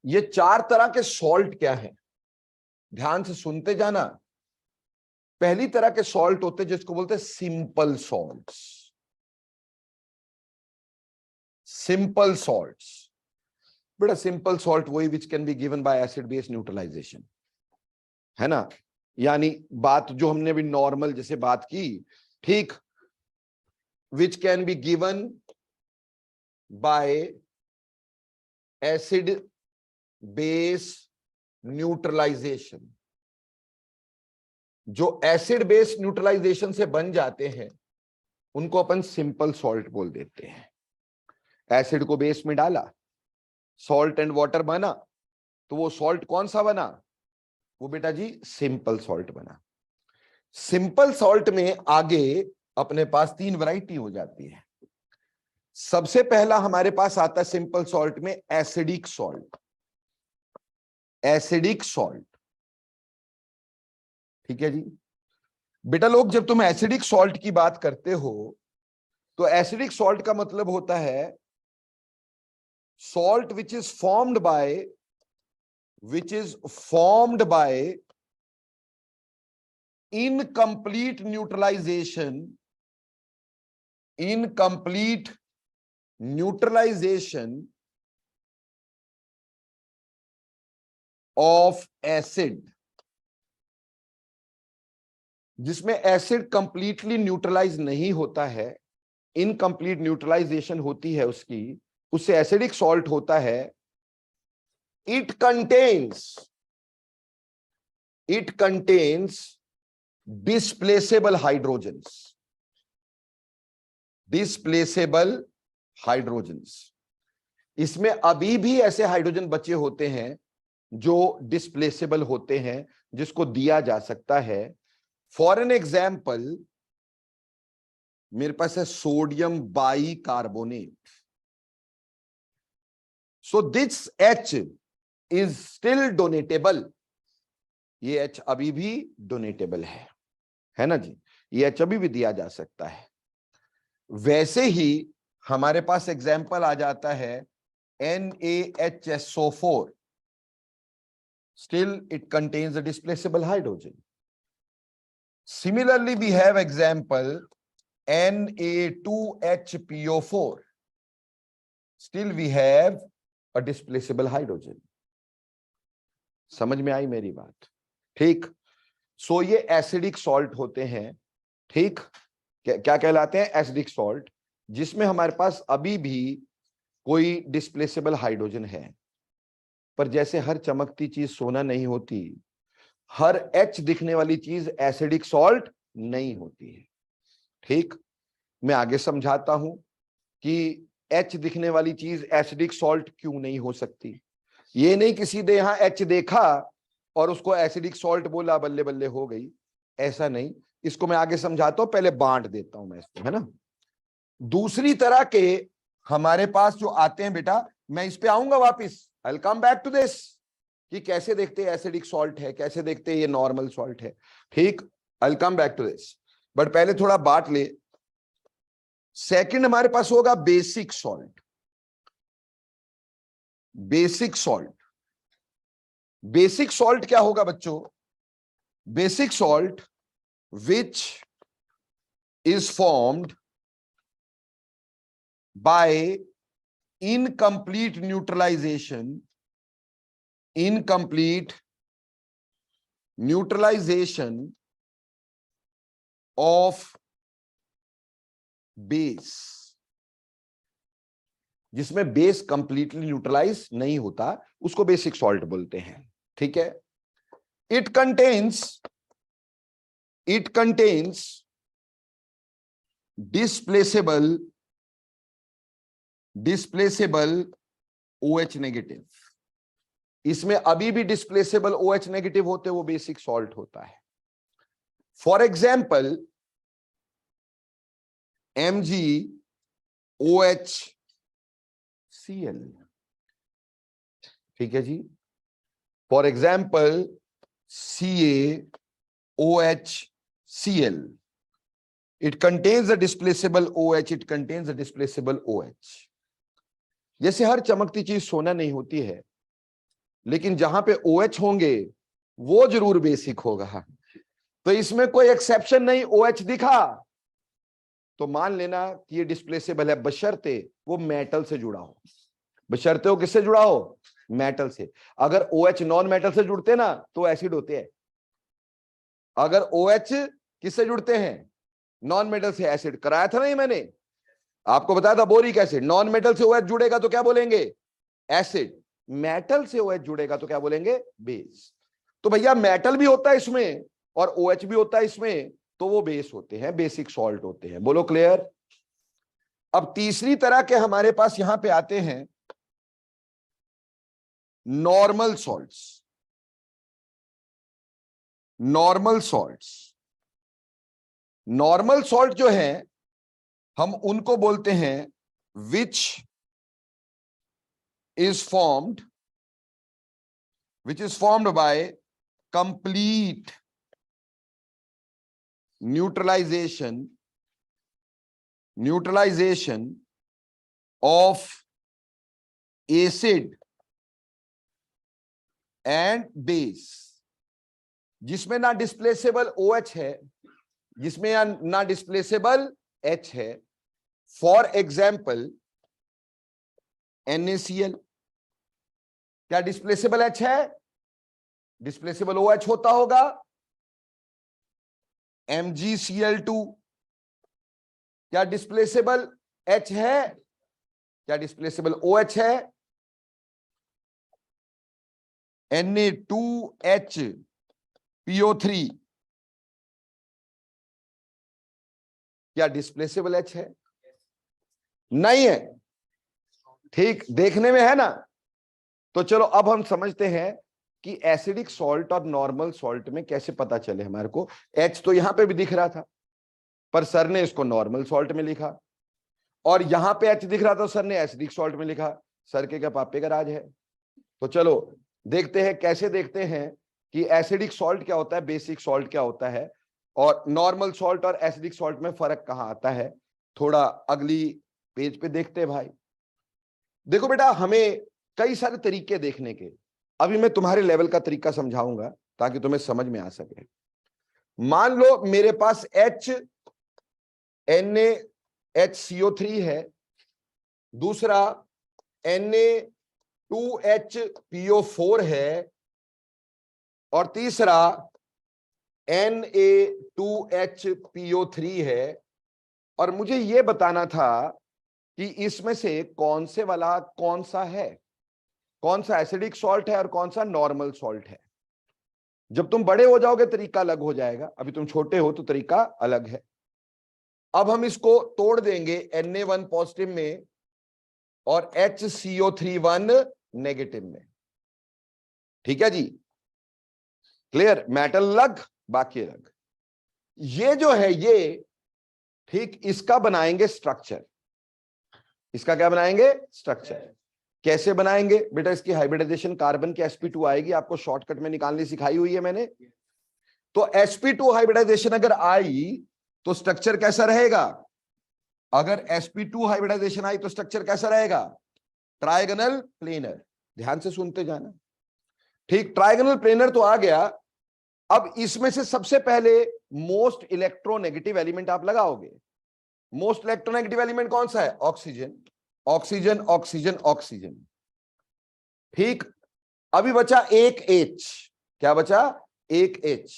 ये 4 तरह के सॉल्ट क्या है, ध्यान से सुनते जाना। पहली तरह के सॉल्ट होते हैं जिसको बोलते हैं सिंपल सॉल्ट्स। सिंपल सॉल्ट्स, बेटा सिंपल सॉल्ट वही which can be given by acid base neutralization, है ना? यानी बात जो हमने भी नॉर्मल जैसे बात की, ठीक, which can be given by acid base neutralization. जो एसिड बेस न्यूट्रलाइजेशन से बन जाते हैं उनको अपन सिंपल सॉल्ट बोल देते हैं। एसिड को बेस में डाला, सॉल्ट एंड वाटर बना, तो वो सॉल्ट कौन सा बना? वो बेटा जी सिंपल सॉल्ट बना। सिंपल सॉल्ट में आगे अपने पास 3 वैरायटी हो जाती है। सबसे पहला हमारे पास आता है सिंपल सॉल्ट में एसिडिक सॉल्ट। एसिडिक सॉल्ट, ठीक है जी। बेटा लोग, जब तुम एसिडिक सॉल्ट की बात करते हो तो एसिडिक सॉल्ट का मतलब होता है salt which is formed by incomplete neutralization of acid, जिसमें एसिड कंप्लीटली न्यूट्रलाइज नहीं होता है, इनकंप्लीट न्यूट्रलाइजेशन होती है उसकी, उससे एसिडिक सॉल्ट होता है। It contains displaceable hydrogens. इसमें अभी भी ऐसे हाइड्रोजन बचे होते हैं जो डिस्प्लेसेबल होते हैं, जिसको दिया जा सकता है। फॉर एन एग्जाम्पल, मेरे पास है sodium bicarbonate, so this H is still donatable. ये H अभी भी डोनेटेबल है ना जी, ये H अभी भी दिया जा सकता है। वैसे ही हमारे पास एग्जाम्पल आ जाता है NaHSO4, still it contains a displaceable hydrogen. Similarly, we have example Na2HPO4, still we have a displaceable hydrogen. समझ में आई मेरी बात? ठीक। सो ये एसिडिक सॉल्ट होते हैं, ठीक। क्या कहलाते हैं? एसिडिक सॉल्ट, जिसमें हमारे पास अभी भी कोई डिस्प्लेसेबल हाइड्रोजन है। पर जैसे हर चमकती चीज सोना नहीं होती, हर H दिखने वाली चीज एसिडिक सॉल्ट नहीं होती है, ठीक। मैं आगे समझाता हूं कि H दिखने वाली चीज एसिडिक सॉल्ट क्यों नहीं हो सकती। ये नहीं कि सीधे यहां H देखा और उसको एसिडिक सॉल्ट बोला, बल्ले बल्ले हो गई, ऐसा नहीं। इसको मैं आगे समझाता हूं, पहले बांट देता हूं मैं इसको, है ना। दूसरी तरह के हमारे पास जो आते हैं बेटा, मैं इस पे आऊंगा वापिस, I will come back to this, कि कैसे देखते हैं एसिडिक सॉल्ट है, कैसे देखते हैं ये नॉर्मल सॉल्ट है। ठीक, I will come back to this, but पहले थोड़ा बांट ले। सेकंड हमारे पास होगा basic salt. Basic salt, basic salt क्या होगा बच्चों? Basic salt which is formed by incomplete neutralization, incomplete neutralization of base, जिसमें बेस कंप्लीटली न्यूट्रलाइज नहीं होता, उसको बेसिक सॉल्ट बोलते हैं। ठीक है, it contains displaceable OH negative. इसमें अभी भी डिस्प्लेसेबल OH नेगेटिव होते, वो बेसिक सॉल्ट होता है। फॉर एग्जाम्पल MgOHCl, ठीक है जी। For example CaOHCl, it contains a displaceable OH, it contains a displaceable OH। जैसे हर चमकती चीज सोना नहीं होती है, लेकिन जहां पे OH होंगे वो जरूर बेसिक होगा। तो इसमें कोई एक्सेप्शन नहीं, OH दिखा तो मान लेना कि ये डिस्प्लेसेबल है, बशर्ते वो मेटल से जुड़ा हो। बशर्ते वो किससे जुड़ा हो? मेटल से। अगर OH नॉन मेटल से जुड़ते ना तो एसिड होते हैं। अगर OH किससे जुड़ते हैं? नॉन मेटल से। एसिड कराया था नहीं मैंने आपको, बताया था बोरिक एसिड। नॉन मेटल से OH जुड़ेगा तो क्या बोलेंगे? एसिड। मेटल से OH जुड़ेगा तो क्या बोलेंगे? बेस। तो भैया मेटल भी होता है इसमें और OH भी होता है इसमें, तो वो बेस होते हैं, बेसिक सॉल्ट होते हैं। बोलो क्लियर? अब तीसरी तरह के हमारे पास यहां पे आते हैं normal salts. Normal salts, normal salt जो है हम उनको बोलते हैं which is formed by complete neutralization of acid and base, जिसमें ना डिस्प्लेसेबल OH है, जिसमें ना डिस्प्लेसेबल H है। फॉर एग्जाम्पल NaCl, क्या डिस्प्लेसेबल H है? डिस्प्लेसेबल OH होता होगा। MgCl2, क्या डिस्प्लेसेबल H है? क्या डिस्प्लेसेबल OH है? Na2HPO3, क्या डिस्प्लेसेबल H है? नहीं है। ठीक, देखने में है ना। तो चलो अब हम समझते हैं कि एसिडिक सॉल्ट और नॉर्मल सॉल्ट में कैसे पता चले हमारे को। H तो यहां पे भी दिख रहा था, पर सर ने इसको नॉर्मल सॉल्ट में लिखा, और यहां पे H दिख रहा था, सर ने एसिडिक सॉल्ट में लिखा। सर के क्या पापे का राज है? तो चलो देखते हैं, कैसे देखते हैं कि एसिडिक सॉल्ट क्या होता है, बेसिक सॉल्ट क्या होता है, और नॉर्मल सॉल्ट और एसिडिक सॉल्ट में फर्क कहां आता है। थोड़ा अगली पेज पे देखते हैं भाई। देखो बेटा, हमें कई सारे तरीके देखने के, अभी मैं तुम्हारे लेवल का तरीका समझाऊंगा ताकि तुम्हें समझ में आ सके। मान लो मेरे पास NaHCO3 है, दूसरा Na2HPO4 है, और तीसरा Na2HPO3 है। और मुझे यह बताना था कि इसमें से कौन से वाला कौन सा है, कौन सा एसिडिक सॉल्ट है और कौन सा नॉर्मल सॉल्ट है। जब तुम बड़े हो जाओगे तरीका अलग हो जाएगा, अभी तुम छोटे हो तो तरीका अलग है। अब हम इसको तोड़ देंगे Na1 पॉजिटिव में और HCO3 नेगेटिव में। ठीक है जी, क्लियर? मेटल अलग, बाकी अलग। ये जो है ये, ठीक, इसका बनाएंगे स्ट्रक्चर। इसका क्या बनाएंगे? स्ट्रक्चर। कैसे बनाएंगे बेटा? इसकी हाइब्रिडाइजेशन कार्बन की sp2 आएगी, आपको शॉर्टकट में निकालनी सिखाई हुई है मैंने। तो sp2 हाइब्रिडाइजेशन अगर आई तो स्ट्रक्चर कैसा रहेगा? अगर sp2 हाइब्रिडाइजेशन आई तो स्ट्रक्चर कैसा रहेगा? Trigonal planar. ध्यान से सुनते जाना। ठीक, ट्राइगोनल प्लेनर तो आ गया। अब इसमें से सबसे पहले मोस्ट इलेक्ट्रोनेगेटिव एलिमेंट आप लगाओगे। मोस्ट इलेक्ट्रोनेगेटिव एलिमेंट कौन सा है? ऑक्सीजन। Oxygen oxygen oxygen. ठीक, अभी बचा एक H। क्या बचा? एक H।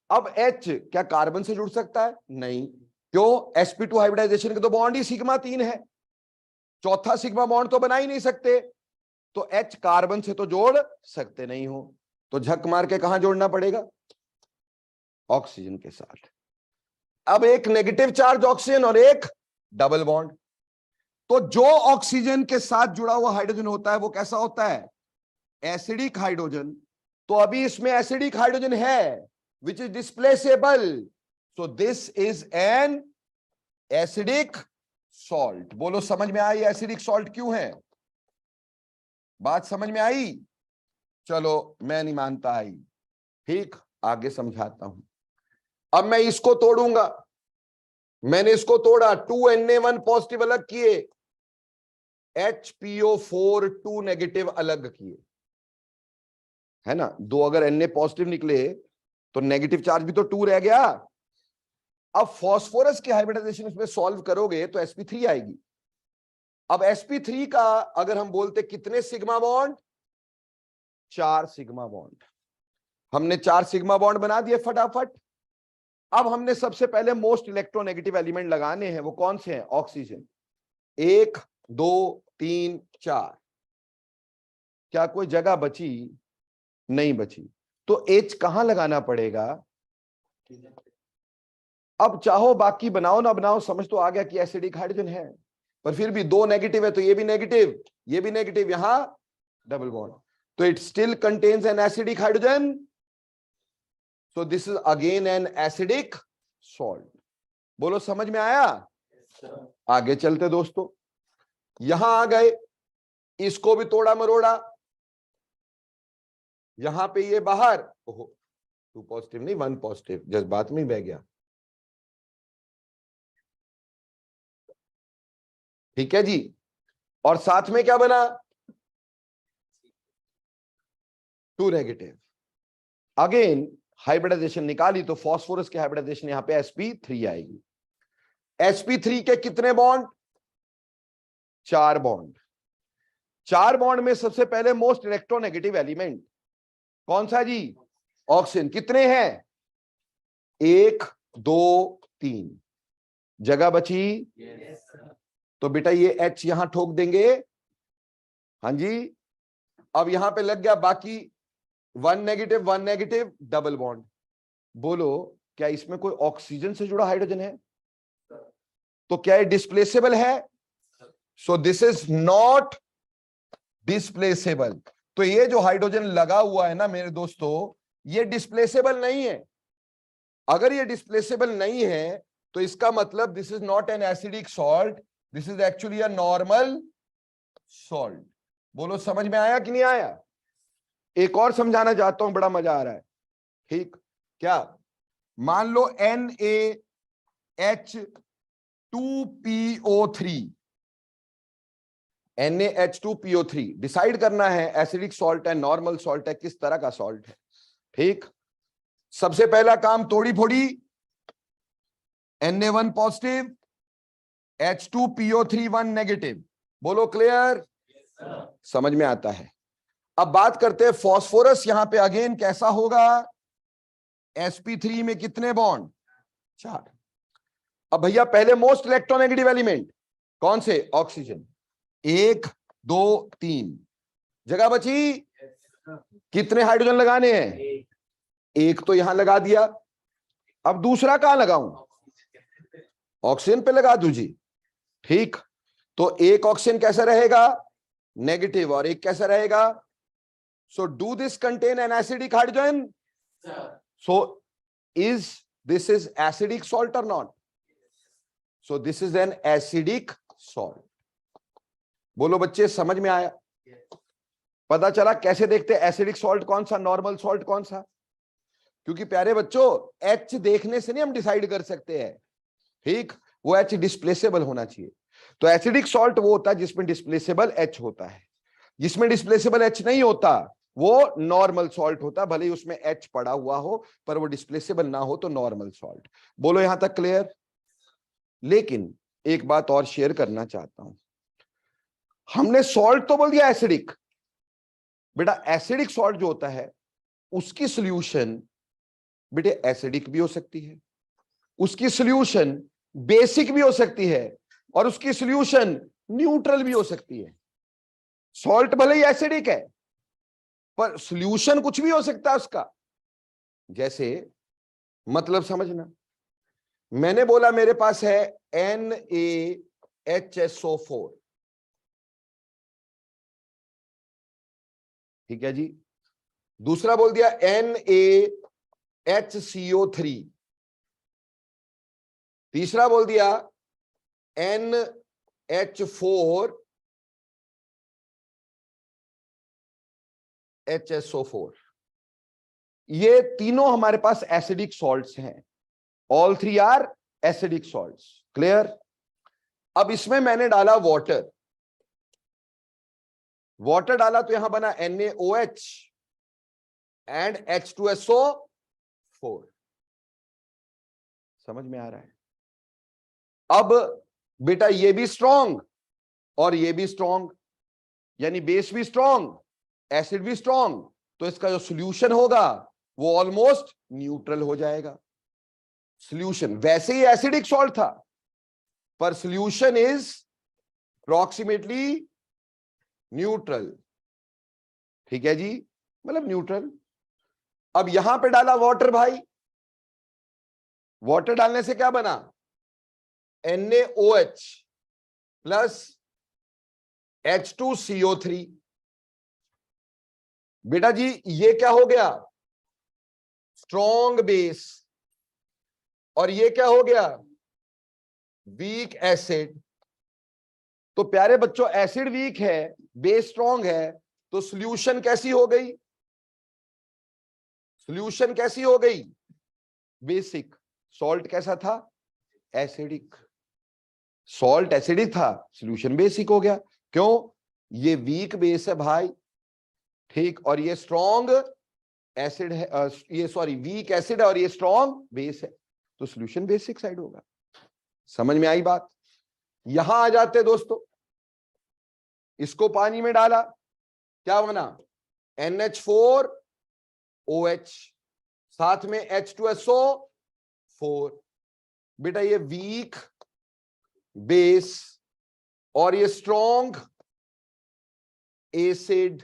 अब H क्या कार्बन से जुड़ सकता है? नहीं। क्यों? sp2 हाइब्रिडाइजेशन के तो बॉन्ड ही सिग्मा 3 है, चौथा सिग्मा बॉन्ड तो बना ही नहीं सकते। तो H कार्बन से तो जोड़ सकते नहीं हो, तो झक मार के कहां जोड़ना पड़ेगा? ऑक्सीजन के साथ। अब एक नेगेटिव चार्ज ऑक्सीजन और एक डबल बॉन्ड। तो जो ऑक्सीजन के साथ जुड़ा हुआ हाइड्रोजन होता है वो कैसा होता है? Acidic hydrogen. तो अभी इसमें एसिडिक हाइड्रोजन है which is displaceable, so this is an acidic salt. बोलो समझ में आई एसिडिक सॉल्ट क्यों है? बात समझ में आई? चलो मैं नहीं मानता आई। ठीक, आगे समझाता हूं। अब मैं इसको तोड़ूंगा। मैंने इसको तोड़ा, 2Na1 पॉजिटिव अलग किए, HPO4 2 नेगेटिव अलग किए, है ना? दो अगर Na पॉजिटिव निकले तो नेगेटिव चार्ज भी तो 2 रह गया। अब फास्फोरस की हाइब्रिडाइजेशन इसमें सॉल्व करोगे तो sp3 आएगी। अब sp3 का अगर हम बोलते कितने सिग्मा बॉन्ड? 4 sigma bond. हमने 4 सिग्मा बॉन्ड बना दिए फटाफट। अब हमने सबसे पहले मोस्ट इलेक्ट्रोनेगेटिव एलिमेंट लगाने हैं, वो कौन से हैं? ऑक्सीजन। 1 2 3 4। क्या कोई जगह बची? नहीं बची। तो H कहां लगाना पड़ेगा? अब चाहो बाकी बनाओ ना बनाओ, समझ तो आ गया कि एसिडिक हाइड्रोजन है, पर फिर भी 2 नेगेटिव है तो ये भी नेगेटिव, ये भी नेगेटिव, यहां डबल बॉन्ड, तो it still contains an acidic hydrogen. So this is again an acidic salt. बोलो समझ में आया? आगे चलते दोस्तों, यहां आ गए, इसको भी तोड़ा मरोड़ा, यहां पे ये बाहर, ओहो 2 पॉजिटिव नहीं 1 पॉजिटिव, जज्बात में बह गया। ठीक है जी, और साथ में क्या बना? 2 नेगेटिव। अगेन हाइब्रिडाइजेशन निकाली तो फास्फोरस की हाइब्रिडाइजेशन यहां पे sp3 आएगी। sp3 के कितने बॉन्ड? 4 बॉन्ड। 4 बॉन्ड में सबसे पहले मोस्ट इलेक्ट्रोनेगेटिव एलिमेंट कौन सा जी? ऑक्सीजन। कितने हैं? 1 2 3। जगह बची? तो बेटा ये H यहां ठोक देंगे। हाँ जी, अब यहां पे लग गया बाकी 1 नेगेटिव डबल बॉन्ड। बोलो क्या इसमें कोई ऑक्सीजन से जुड़ा हाइड्रोजन है? तो क्या ये डिस्प्लेसेबल है? So this is not displaceable. तो ये जो हाइड्रोजन लगा हुआ है ना मेरे दोस्तों, ये डिस्प्लेसेबल नहीं है। अगर ये डिस्प्लेसेबल नहीं है तो इसका मतलब this is not an acidic salt, this is actually a normal salt. बोलो समझ में आया कि नहीं आया? एक और समझाना चाहता हूं, बड़ा मजा आ रहा है। ठीक, क्या? मान लो NaH2PO3, NaH2PO3 डिसाइड करना है एसिडिक सॉल्ट है नॉर्मल सॉल्ट है, किस तरह का सॉल्ट है। ठीक, सबसे पहला काम तोड़ी फोड़ी, Na1 पॉजिटिव H2PO3 1 नेगेटिव। बोलो क्लियर? समझ में आता है। अब बात करते हैं फास्फोरस, यहां पे अगेन कैसा होगा? sp3 में कितने बॉन्ड? 4। अब भैया पहले मोस्ट इलेक्ट्रोनेगेटिव एलिमेंट कौन से? ऑक्सीजन। 1 2 3। जगह बची? कितने हाइड्रोजन लगाने हैं? एक तो यहां लगा दिया, अब दूसरा कहां लगाऊं? ऑक्सीजन पे लगा दू जी। ठीक, तो एक ऑक्सीजन कैसा रहेगा? नेगेटिव, और एक कैसा रहेगा? So do this contain an acidic hydrogen? So is this is acidic salt or not? So this is an acidic salt. बोलो बच्चे, समझ में आया? पता चला कैसे देखते एसिडिक सॉल्ट कौन सा, नॉर्मल सॉल्ट कौन सा? क्योंकि प्यारे बच्चों, एच देखने से नहीं हम डिसाइड कर सकते हैं, ठीक? वो एच डिस्प्लेसेबल होना चाहिए। तो एसिडिक सॉल्ट वो होता है जिसमें डिस्प्लेसेबल एच होता है। जिसमें डिस्प्लेसेबल एच नहीं होता वो नॉर्मल सॉल्ट होता है, भले ही उसमें एच पड़ा हुआ हो, पर वो डिस्प्लेसेबल ना हो तो नॉर्मल सॉल्ट। बोलो यहां तक क्लियर? लेकिन एक बात और शेयर करना चाहता हूं। हमने सॉल्ट तो बोल दिया एसिडिक, बेटा एसिडिक सॉल्ट जो होता है उसकी सॉल्यूशन बेटे एसिडिक भी हो सकती है, उसकी सॉल्यूशन बेसिक भी हो सकती है, और उसकी सॉल्यूशन न्यूट्रल भी हो सकती है। सॉल्ट भले ही एसिडिक है पर सॉल्यूशन कुछ भी हो सकता है उसका। जैसे मतलब समझना, मैंने बोला मेरे पास है NaHSO4, ठीक है जी। दूसरा बोल दिया NaHCO3, तीसरा बोल दिया NH4HSO4। ये तीनों हमारे पास एसिडिक सॉल्ट्स हैं। All three are acidic salts. Clear? अब इसमें मैंने डाला वाटर, वाटर डाला तो यहां बना NaOH एंड H2SO4। समझ में आ रहा है? अब बेटा ये भी स्ट्रॉन्ग और ये भी स्ट्रॉन्ग, यानी बेस भी स्ट्रॉन्ग, एसिड भी स्ट्रॉन्ग, तो इसका जो सॉल्यूशन होगा वो ऑलमोस्ट न्यूट्रल हो जाएगा। सॉल्यूशन वैसे ही एसिडिक सॉल्ट था पर सॉल्यूशन इज अप्रॉक्सीमेटली न्यूट्रल, ठीक है जी, मतलब न्यूट्रल। अब यहां पे डाला वाटर भाई, वाटर डालने से क्या बना? NaOH plus H2CO3। बेटा जी ये क्या हो गया? Strong base. और ये क्या हो गया? Weak acid. तो प्यारे बच्चों, एसिड वीक है, बेस स्ट्रॉन्ग है, तो सॉल्यूशन कैसी हो गई? सॉल्यूशन कैसी हो गई? बेसिक। सॉल्ट कैसा था? एसिडिक। सॉल्ट एसिडिक था, सॉल्यूशन बेसिक हो गया। क्यों? ये वीक बेस है भाई, ठीक, और ये स्ट्रॉन्ग एसिड है, ये सॉरी वीक एसिड है और ये स्ट्रॉन्ग बेस है, तो सॉल्यूशन बेसिक साइड होगा। समझ में आई बात? यहां आ जाते दोस्तों, इसको पानी में डाला, क्या बना? NH4OH, साथ में H2SO4। बेटा ये वीक बेस और ये स्ट्रॉन्ग एसिड,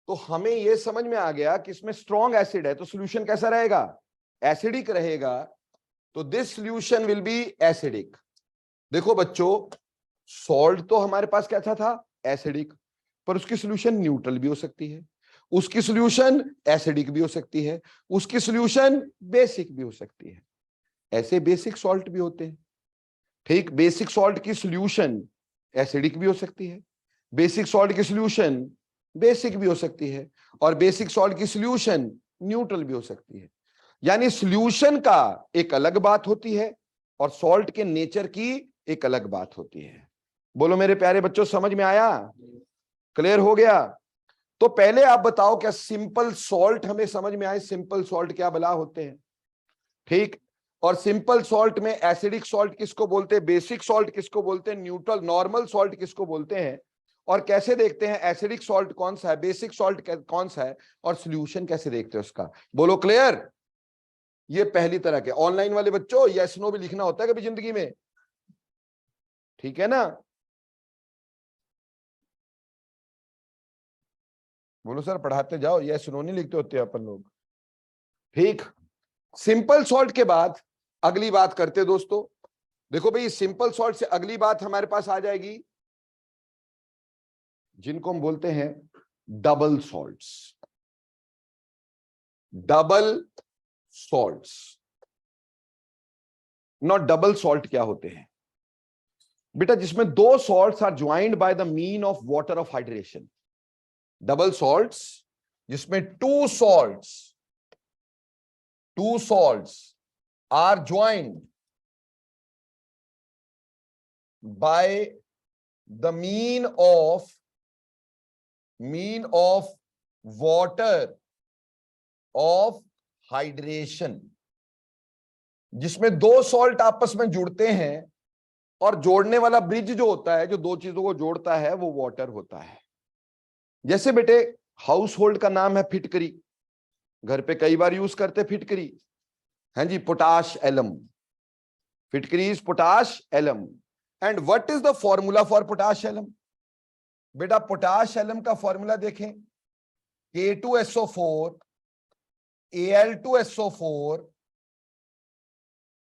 तो हमें ये समझ में आ गया कि इसमें स्ट्रॉन्ग एसिड है तो सॉल्यूशन कैसा रहेगा? एसिडिक रहेगा। तो this solution will be acidic. देखो बच्चों, सॉल्ट तो हमारे पास कैसा था? एसिडिक, पर उसकी सॉल्यूशन न्यूट्रल भी हो सकती है, उसकी सॉल्यूशन एसिडिक भी हो सकती है, उसकी सॉल्यूशन बेसिक भी हो सकती है। ऐसे बेसिक सॉल्ट भी होते हैं, ठीक। बेसिक सॉल्ट की सॉल्यूशन एसिडिक भी हो सकती है, बेसिक सॉल्ट की सॉल्यूशन बेसिक भी हो सकती है, और बेसिक सॉल्ट की सॉल्यूशन न्यूट्रल भी हो सकती है। यानी सॉल्यूशन का एक अलग बात होती है और सॉल्ट के नेचर की एक अलग बात होती है। बोलो मेरे प्यारे बच्चों, समझ में आया? क्लियर हो गया? तो पहले आप बताओ, क्या सिंपल सॉल्ट हमें समझ में आए? सिंपल सॉल्ट क्या बला होते हैं, ठीक। और सिंपल सॉल्ट में एसिडिक सॉल्ट किसको बोलते हैं, बेसिक सॉल्ट किसको बोलते हैं, न्यूट्रल नॉर्मल सॉल्ट किसको बोलते हैं, और कैसे देखते हैं एसिडिक सॉल्ट कौन सा है, बेसिक सॉल्ट कौन सा है, और सॉल्यूशन कैसे देखते हैं उसका। बोलो क्लियर? ये पहली तरह के। ऑनलाइन वाले बच्चों, यस नो भी लिखना होता है कभी जिंदगी में, ठीक है ना? बोलो सर पढ़ाते जाओ, यस नो नहीं लिखते होते अपन लोग, ठीक। सिंपल सॉल्ट के बाद अगली बात करते दोस्तों। देखो भाई, सिंपल सॉल्ट से अगली बात हमारे पास आ जाएगी जिनको हम बोलते हैं double salts. Double salts. Not double salt क्या होते हैं? बेटा जिसमें दो salts are joined by the mean of water of hydration, double salts जिसमें two salts are joined by the mean of water of hydration, जिसमें दो सॉल्ट आपस में जुड़ते हैं और जोड़ने वाला ब्रिज जो होता है, जो दो चीजों को जोड़ता है, वो वाटर होता है। जैसे बेटे हाउस होल्ड का नाम है फिटकरी, घर पे कई बार यूज करते फिटकरी, है जी, पोटाश एलम, फिटकरी is potash alum. And what is the formula for potash alum? बेटा पोटाश एलम का फॉर्मूला देखें, K2SO4 Al2SO4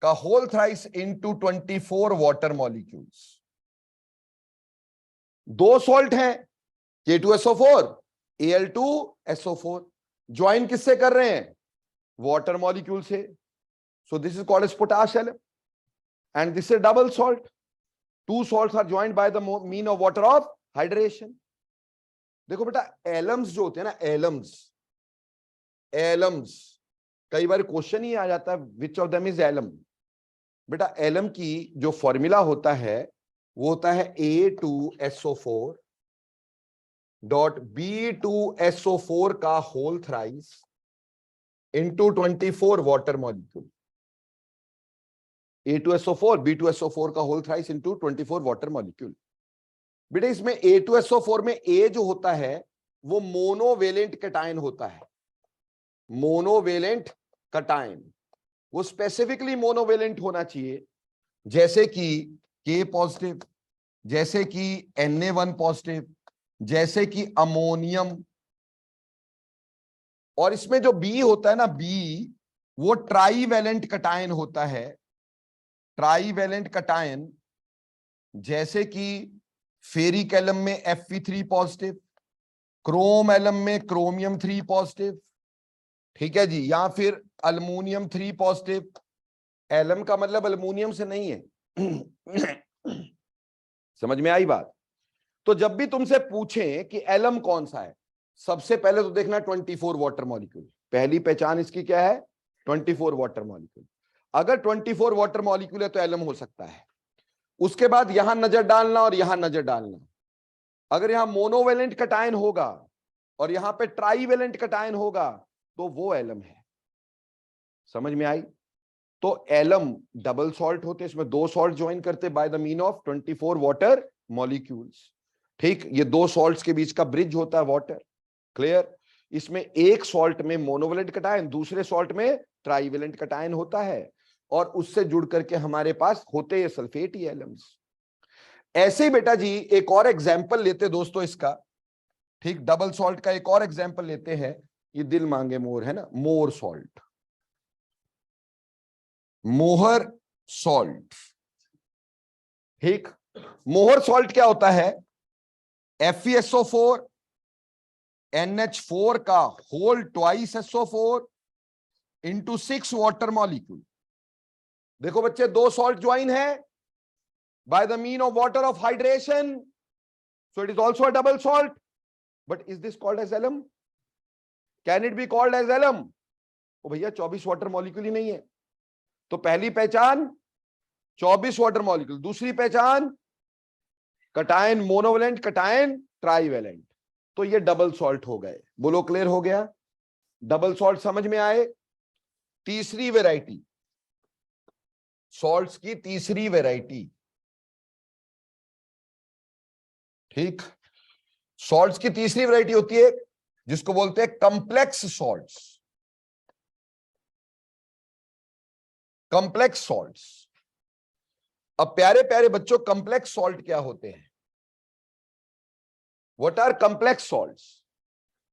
का whole thrice into 24 water molecules. दो सॉल्ट हैं, K2SO4 Al2SO4, ज्वाइन किससे कर रहे हैं? वाटर मॉलिक्यूल से। So this is called as potash alum and this is double salt. Two salts are joined by the mean of water of hydration. देखो बेटा Elms जो होते हैं ना, एलम्स कई बार क्वेश्चन ही आ जाता है which of them is alum. बेटा एलम की जो फॉर्मूला होता है वो होता है A2SO4 डॉट B2SO4 का whole thrice into 24 water molecule. A2SO4 B2SO4 का whole thrice into 24 water molecule. बेटा इसमें A2SO4 में A जो होता है वो मोनोवेलेंट कैटायन होता है, मोनोवेलेंट कैटायन। वो स्पेसिफिकली मोनोवेलेंट होना चाहिए, जैसे कि K पॉजिटिव, जैसे कि Na1 पॉजिटिव, जैसे कि अमोनियम। और इसमें जो B होता है ना, B वो ट्राईवेलेंट कैटायन होता है, ट्राईवेलेंट कैटायन, जैसे कि फेरिक एलम में Fe3 पॉजिटिव, क्रोम एलम में क्रोमियम 3 पॉजिटिव, ठीक है जी, या फिर अल्मोनियम 3 पॉजिटिव। एलम का मतलब अल्मोनियम से नहीं है समझ में आई बात? तो जब भी तुमसे पूछें कि एलम कौन सा है, सबसे पहले तो देखना 24 वाटर मॉलिक्यूल। पहली पहचान इसकी क्या है? 24 वाटर मॉलिक्यूल। अगर 24 वाटर मॉलिक्यूल है तो एलम हो सकता है। उसके बाद यहां नजर डालना और यहां नजर डालना। अगर यहां मोनोवेलेंट कैटायन होगा और यहां पे ट्राईवेलेंट कैटायन होगा तो वो एलम है। समझ में आई? तो एलम डबल सॉल्ट होते, इसमें दो सॉल्ट ज्वाइन करते bye the mean of 24 water molecules. ठीक, ये दो सॉल्ट्स के बीच का ब्रिज होता है वाटर। क्लियर? इसमें एक सॉल्ट में मोनोवेलेंट कैटायन, दूसरे सॉल्ट में ट्राईवेलेंट कैटायन होता है और उससे जुड़ करके हमारे पास होते हैं सल्फेट एलम्स। ऐसे ही बेटा जी एक और एग्जांपल लेते दोस्तों इसका, ठीक, डबल सॉल्ट का एक और एग्जांपल लेते हैं। ये दिल मांगे मोर है ना, मोर सॉल्ट, मोहर सॉल्ट। ठीक, मोहर सॉल्ट क्या होता है? FeSO4 NH4 का whole twice SO4 into 6 water molecule. देखो बच्चे दो सॉल्ट ज्वाइन है by the mean of water of hydration, so it is also a double salt. But is this called as alum? Can it be called as alum? ओ भैया 24 water molecule ही नहीं है। तो पहली पहचान 24 वाटर मॉलिक्यूल, दूसरी पहचान कैटायन मोनोवेलेंट, कैटायन ट्राईवेलेंट, तो ये डबल सॉल्ट हो गए। बोलो क्लियर हो गया? डबल सॉल्ट समझ में आए? तीसरी वैरायटी, सॉल्ट्स की तीसरी वैरायटी, ठीक, सॉल्ट्स की तीसरी वैरायटी होती है जिसको बोलते हैं कॉम्प्लेक्स सॉल्ट्स। Complex salts. अब प्यारे प्यारे बच्चों कॉम्प्लेक्स सॉल्ट क्या होते हैं? What are complex salts?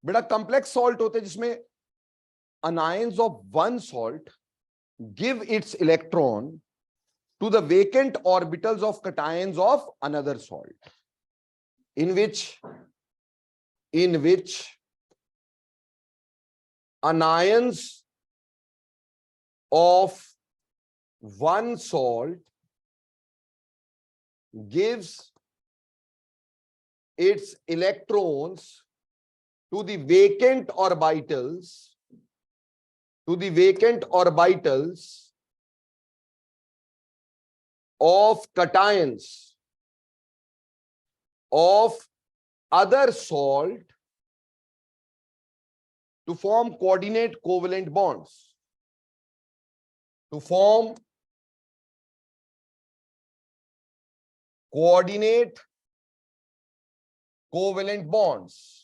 बेटा कॉम्प्लेक्स सॉल्ट होते हैं जिसमें anions of one salt give its electron to the vacant orbitals of cations of another salt, in which anions of one salt gives its electrons to the vacant orbitals of cations of other salt to form coordinate covalent bonds. To form coordinate covalent bonds,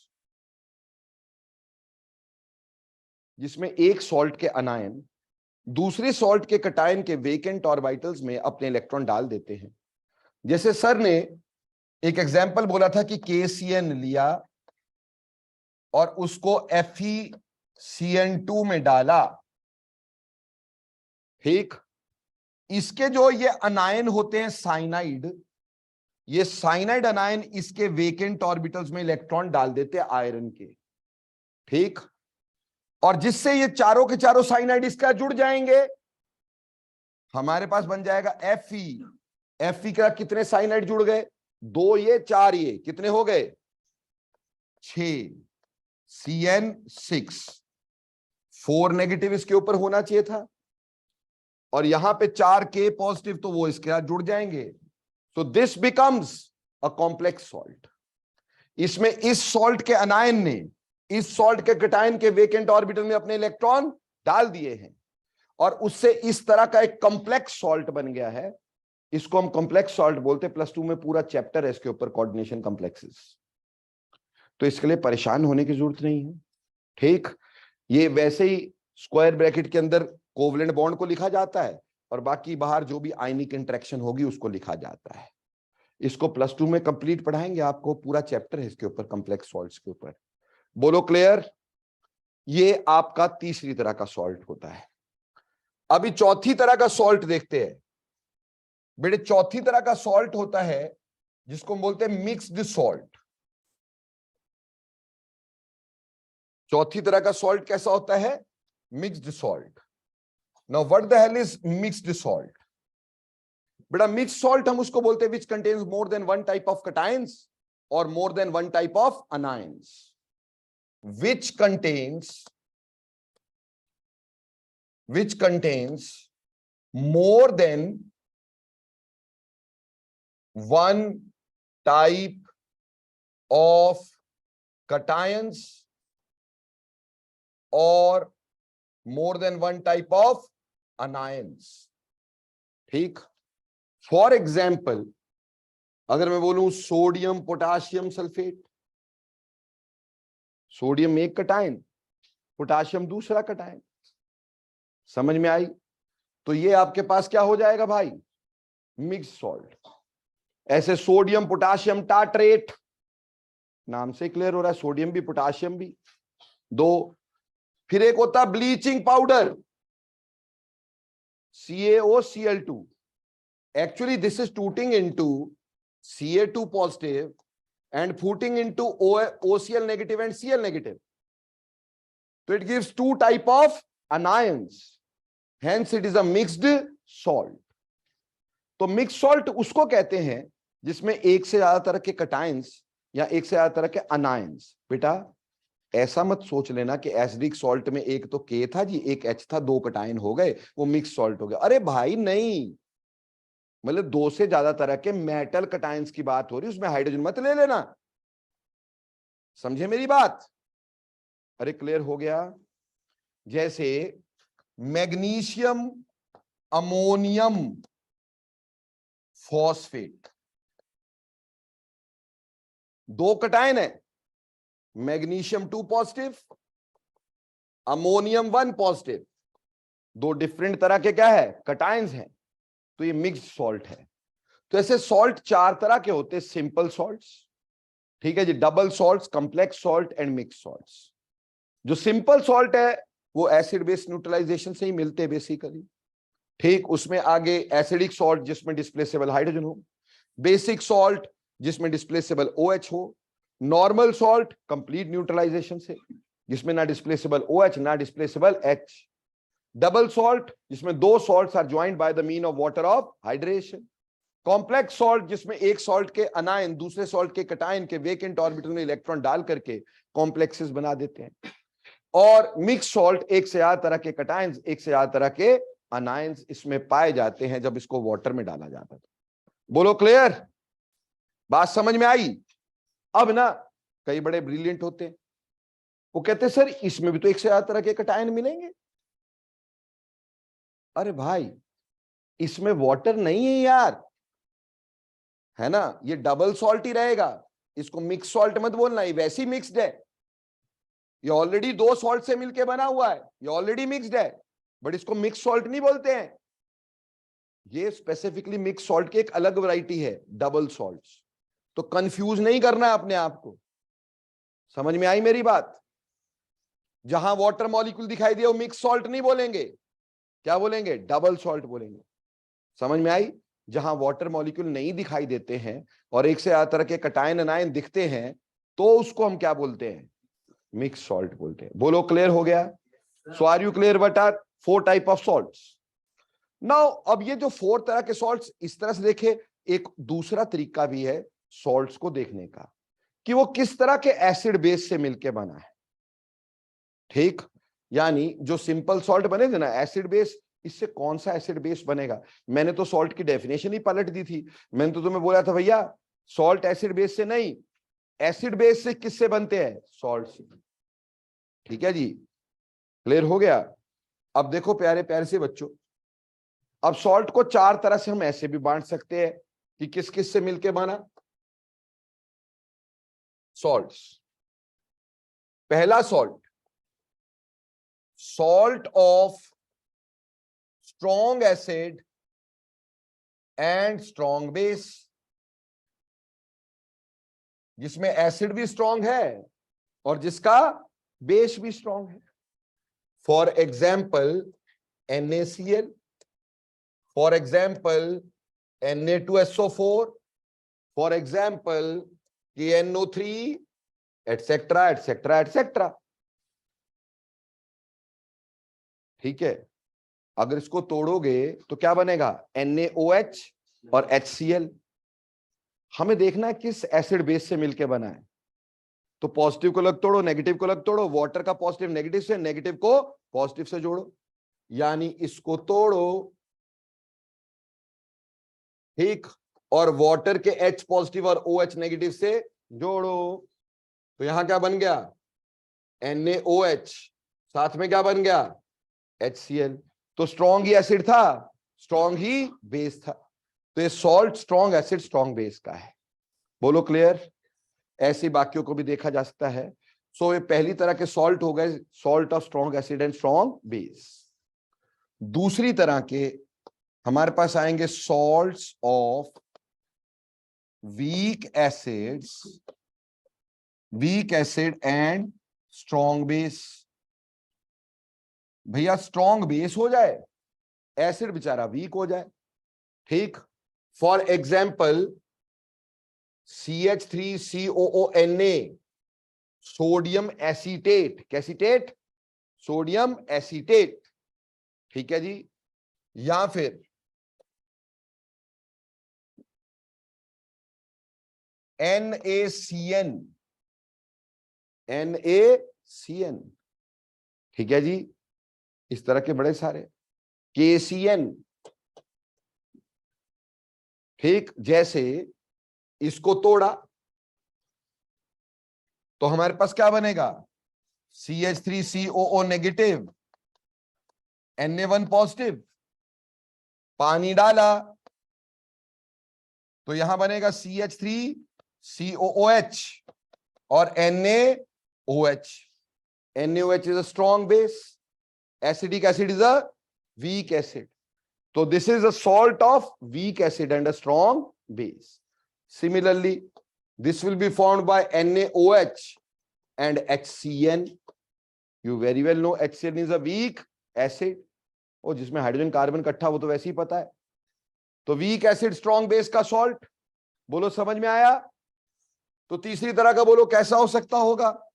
जिसमें एक salt के अनायन दूसरे salt के cation के vacant orbitals में अपने electron डाल देते हैं। जैसे सर ने एक एग्जांपल बोला था कि KCN लिया और उसको FeCN2 में डाला, ठीक। इसके जो ये अनायन होते हैं साइनाइड, ये साइनाइड अनायन इसके वेकेंट ऑर्बिटल्स में इलेक्ट्रॉन डाल देते हैं आयरन के, ठीक। और जिससे ये चारों के चारों साइनाइड इसका जुड़ जाएंगे, हमारे पास बन जाएगा Fe का कितने साइनाइड जुड़ गए? 2 ये 4 ये, कितने हो गए? 6 CN6। 4 नेगेटिव इसके ऊपर होना चाहिए था और यहां पे 4 K पॉजिटिव, तो वो इसके साथ जुड़ जाएंगे। तो this becomes a complex salt. इसमें इस सॉल्ट के अनायन ने इस सॉल्ट के कटायन के वेकेंट ऑर्बिटल में अपने इलेक्ट्रॉन डाल दिए हैं और उससे इस तरह का एक कॉम्प्लेक्स सॉल्ट बन गया है। इसको हम कॉम्प्लेक्स सॉल्ट बोलते हैं। +2 में पूरा चैप्टर है इसके ऊपर, कोऑर्डिनेशन कॉम्प्लेक्सेस। तो इसके लिए परेशान होने की जरूरत नहीं है, ठीक। ये वैसे ही स्क्वायर ब्रैकेट के अंदर कोवलेंट बॉन्ड को लिखा जाता है और बाकी बाहर जो भी आयनिक इंटरेक्शन होगी उसको लिखा जाता है। इसको +2 में कंप्लीट पढ़ाएंगे, आपको पूरा चैप्टर है इसके ऊपर, कॉम्प्लेक्स सॉल्ट्स के ऊपर। बोलो क्लियर? ये आपका तीसरी तरह का सॉल्ट होता है। अभी चौथी तरह का सॉल्ट देखते हैं बेटे। चौथी तरह का सॉल्ट होता है जिसको हम बोलते हैं मिक्स्ड सॉल्ट। चौथी तरह का सॉल्ट कैसा होता है? Mixed salt. Now what the hell is mixed salt? बेटा मिक्स्ड सॉल्ट हम उसको बोलते हैं which contains more than one type of cations और more than one type of anions. which contains more than one type of cations or more than one type of anions, ठीक। For example अगर मैं बोलूं sodium potassium sulphate, sodium एक cation, potassium दूसरा cation, समझ में आई? तो ये आपके पास क्या हो जाएगा भाई? Mix salt. ऐसे सोडियम पोटाशियम टार्ट्रेट, नाम से क्लियर हो रहा है, सोडियम भी पोटाशियम भी 2। फिर एक होता है bleaching powder, CaOCl2। Actually this is tooting into Ca2 positive and putting into OCl negative and Cl negative. So it gives 2 type of anions. Hence it is a mixed salt. तो mixed salt उसको कहते हैं जिसमें एक से ज्यादा तरह के कटायंस या एक से ज्यादा तरह के अनायंस। बेटा ऐसा मत सोच लेना कि एसिडिक सॉल्ट में एक तो K था जी, एक H था, 2 कटायन हो गए, वो मिक्स सॉल्ट हो गया। अरे भाई नहीं, मतलब 2 से ज्यादा तरह के मेटल कटायंस की बात हो रही है, उसमें हाइड्रोजन मत ले लेना। समझे मेरी बात? अरे क्लियर हो गया? जैसे मैग्नीशियम अमोनियम फॉस्फेट, 2 कटायन है, magnesium 2 positive, ammonium 1 positive, 2 different तरह के क्या है? कटायंस हैं। तो ये मिक्स्ड सॉल्ट है। तो ऐसे सॉल्ट 4 तरह के होते हैं, सिंपल सॉल्ट्स, ठीक है जी, double salts, complex salt and mixed salts. जो सिंपल सॉल्ट है वो एसिड बेस न्यूट्रलाइजेशन से ही मिलते हैं बेसिकली, ठीक। उसमें आगे एसिडिक सॉल्ट जिसमें डिस्प्लेसेबल हाइड्रोजन हो, बेसिक सॉल्ट जिसमें डिस्प्लेसेबल OH हो, नॉर्मल सॉल्ट कंप्लीट न्यूट्रलाइजेशन से जिसमें ना डिस्प्लेसेबल OH ना डिस्प्लेसेबल H, डबल सॉल्ट जिसमें 2 सॉल्ट्स are joined by the mean of water of hydration, complex salt जिसमें एक सॉल्ट के अनायन दूसरे सॉल्ट के कटायन के वेकेंट ऑर्बिटल में इलेक्ट्रॉन डाल करके कॉम्प्लेक्सेस बना देते हैं। और मिक्स सॉल्ट एक से ज्यादा तरह के कटायंस एक से ज्यादा तरह के अनायंस इसमें पाए जाते हैं जब इसको वाटर में डाला जाता है। बोलो क्लियर, बात समझ में आई? अब ना कई बड़े ब्रिलियंट होते हैं, वो कहते हैं सर इसमें भी तो एक से ज्यादा तरह के कटायन मिलेंगे। अरे भाई इसमें वाटर नहीं है यार, है ना, ये डबल सॉल्ट ही रहेगा, इसको मिक्स सॉल्ट मत बोलना, ये वैसी मिक्स्ड है, ये ऑलरेडी दो सॉल्ट से मिलके बना हुआ है, ये ऑलरेडी मिक्स्ड है, बट इसको मिक्स सॉल्ट नहीं बोलते हैं। ये स्पेसिफिकली मिक्स सॉल्ट की एक अलग वैरायटी है, डबल सॉल्ट्स। तो कंफ्यूज नहीं करना अपने आप को। समझ में आई मेरी बात? जहां वाटर मॉलिक्यूल दिखाई दिया वो मिक्स सॉल्ट नहीं बोलेंगे, क्या बोलेंगे? डबल सॉल्ट बोलेंगे। समझ में आई? जहां वाटर मॉलिक्यूल नहीं दिखाई देते हैं और एक से ज्यादा तरह के कटायन अनायन दिखते हैं तो उसको हम क्या बोलते हैं? मिक्स सॉल्ट बोलते हैं। बोलो क्लियर हो गया? So are you clear what are 4 type of salts? Now अब ये जो 4 तरह के सॉल्ट्स, इस तरह से देखे, एक दूसरा तरीका भी है सॉल्ट्स को देखने का कि वो किस तरह के एसिड बेस से मिलके बना है। ठीक, यानी जो सिंपल सॉल्ट बनेगा ना एसिड बेस, इससे कौन सा एसिड बेस बनेगा? मैंने तो सॉल्ट की डेफिनेशन ही पलट दी थी। मैंने तो तुम्हें बोला था भैया सॉल्ट एसिड बेस से नहीं, एसिड बेस से किससे बनते हैं? सॉल्ट से। ठीक है जी, क्लियर हो गया? अब देखो प्यारे प्यारे से बच्चों, अब सॉल्ट को 4 तरह से हम ऐसे भी बांट सकते हैं कि किस किस से मिलके बना सॉल्ट्स। पहला salt, salt of strong acid and strong base, जिसमें एसिड भी स्ट्रॉन्ग है और जिसका बेस भी स्ट्रॉन्ग है। For example NaCl, for example Na2SO4, for example KNO3, etcetera etcetera etcetera. ठीक है, अगर इसको तोड़ोगे तो क्या बनेगा? NaOH और HCl। हमें देखना है किस एसिड बेस से मिलके बना है। तो पॉजिटिव को अलग तोड़ो, नेगेटिव को अलग तोड़ो, वाटर का पॉजिटिव नेगेटिव से, नेगेटिव को पॉजिटिव से जोड़ो, यानी इसको तोड़ो, ठीक, और वाटर के H पॉजिटिव और OH नेगेटिव से जोड़ो, तो यहां क्या बन गया? NaOH, साथ में क्या बन गया? HCl। तो स्ट्रॉन्ग ही एसिड था, स्ट्रॉन्ग ही बेस था। तो ये salt strong acid strong base का है। बोलो क्लियर? ऐसे बाकियों को भी देखा जा सकता है। सो ये पहली तरह के सॉल्ट हो गए, salt of strong acid and strong base. दूसरी तरह के हमारे पास आएंगे salts of weak acids, weak acid and strong base. भैया स्ट्रॉन्ग बेस हो जाए, एसिड बेचारा वीक हो जाए। ठीक, for example CH3COONA, sodium acetate, कैसीटेट? Sodium acetate. ठीक है जी, या फिर NaCN, NaCN। ठीक है जी, इस तरह के बड़े सारे KCN। ठीक, जैसे इसको तोड़ा तो हमारे पास क्या बनेगा? CH3COO नेगेटिव, Na1 पॉजिटिव, पानी डाला तो यहां बनेगा CH3COOH और NaOH। NaOH is a strong base, acidic acid is a weak acid. So this is a salt of weak acid and a strong base. Similarly, this will be formed by NaOH and HCN. You very well know HCN is a weak acid. और जिसमें hydrogen carbon इकट्ठा, वो तो वैसे ही पता है। तो week acid strong base का सॉल्ट, बोलो समझ में आया? तो तीसरी तरह का बोलो कैसा हो सकता होगा?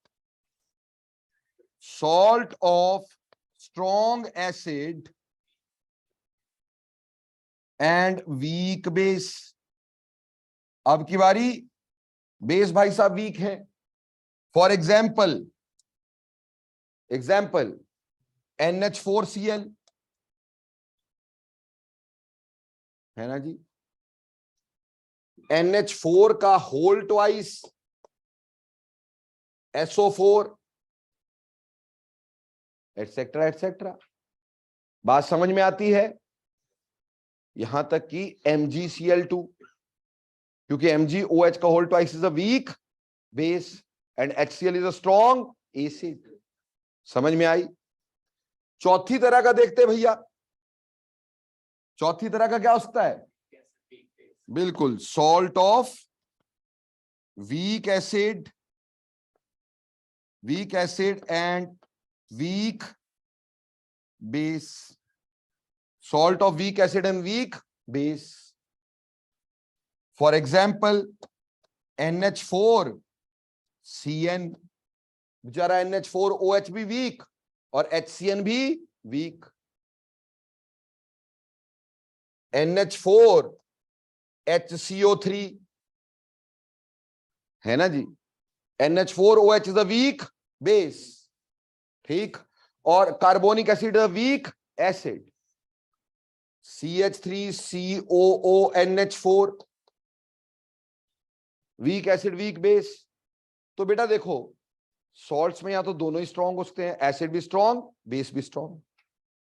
Salt of strong acid and weak base. अब की बारी बेस भाई साहब वीक है। फॉर एग्जाम्पल NH4Cl है ना जी, NH4 का whole twice SO4 etcetera etcetera. बात समझ में आती है? यहां तक कि MgCl2, क्योंकि MgOH का whole twice is a weak base and HCl is a strong acid. समझ में आई? चौथी तरह का देखते भैया, चौथी तरह का क्या हो सकता है? बिल्कुल, salt of week acid and weak base, salt of weak acid and weak base. For example, NH4CN, बेचारा NH4OH भी वीक और HCN भी वीक। NH4HCO3 है ना जी, NH4OH is a weak base, ठीक, और कार्बोनिक एसिड अ weak acid, CH3COONH4 week acid weak base. तो बेटा देखो, सॉल्ट्स में या तो दोनों ही स्ट्रॉन्ग हो सकते हैं, एसिड भी स्ट्रॉन्ग बेस भी स्ट्रॉन्ग,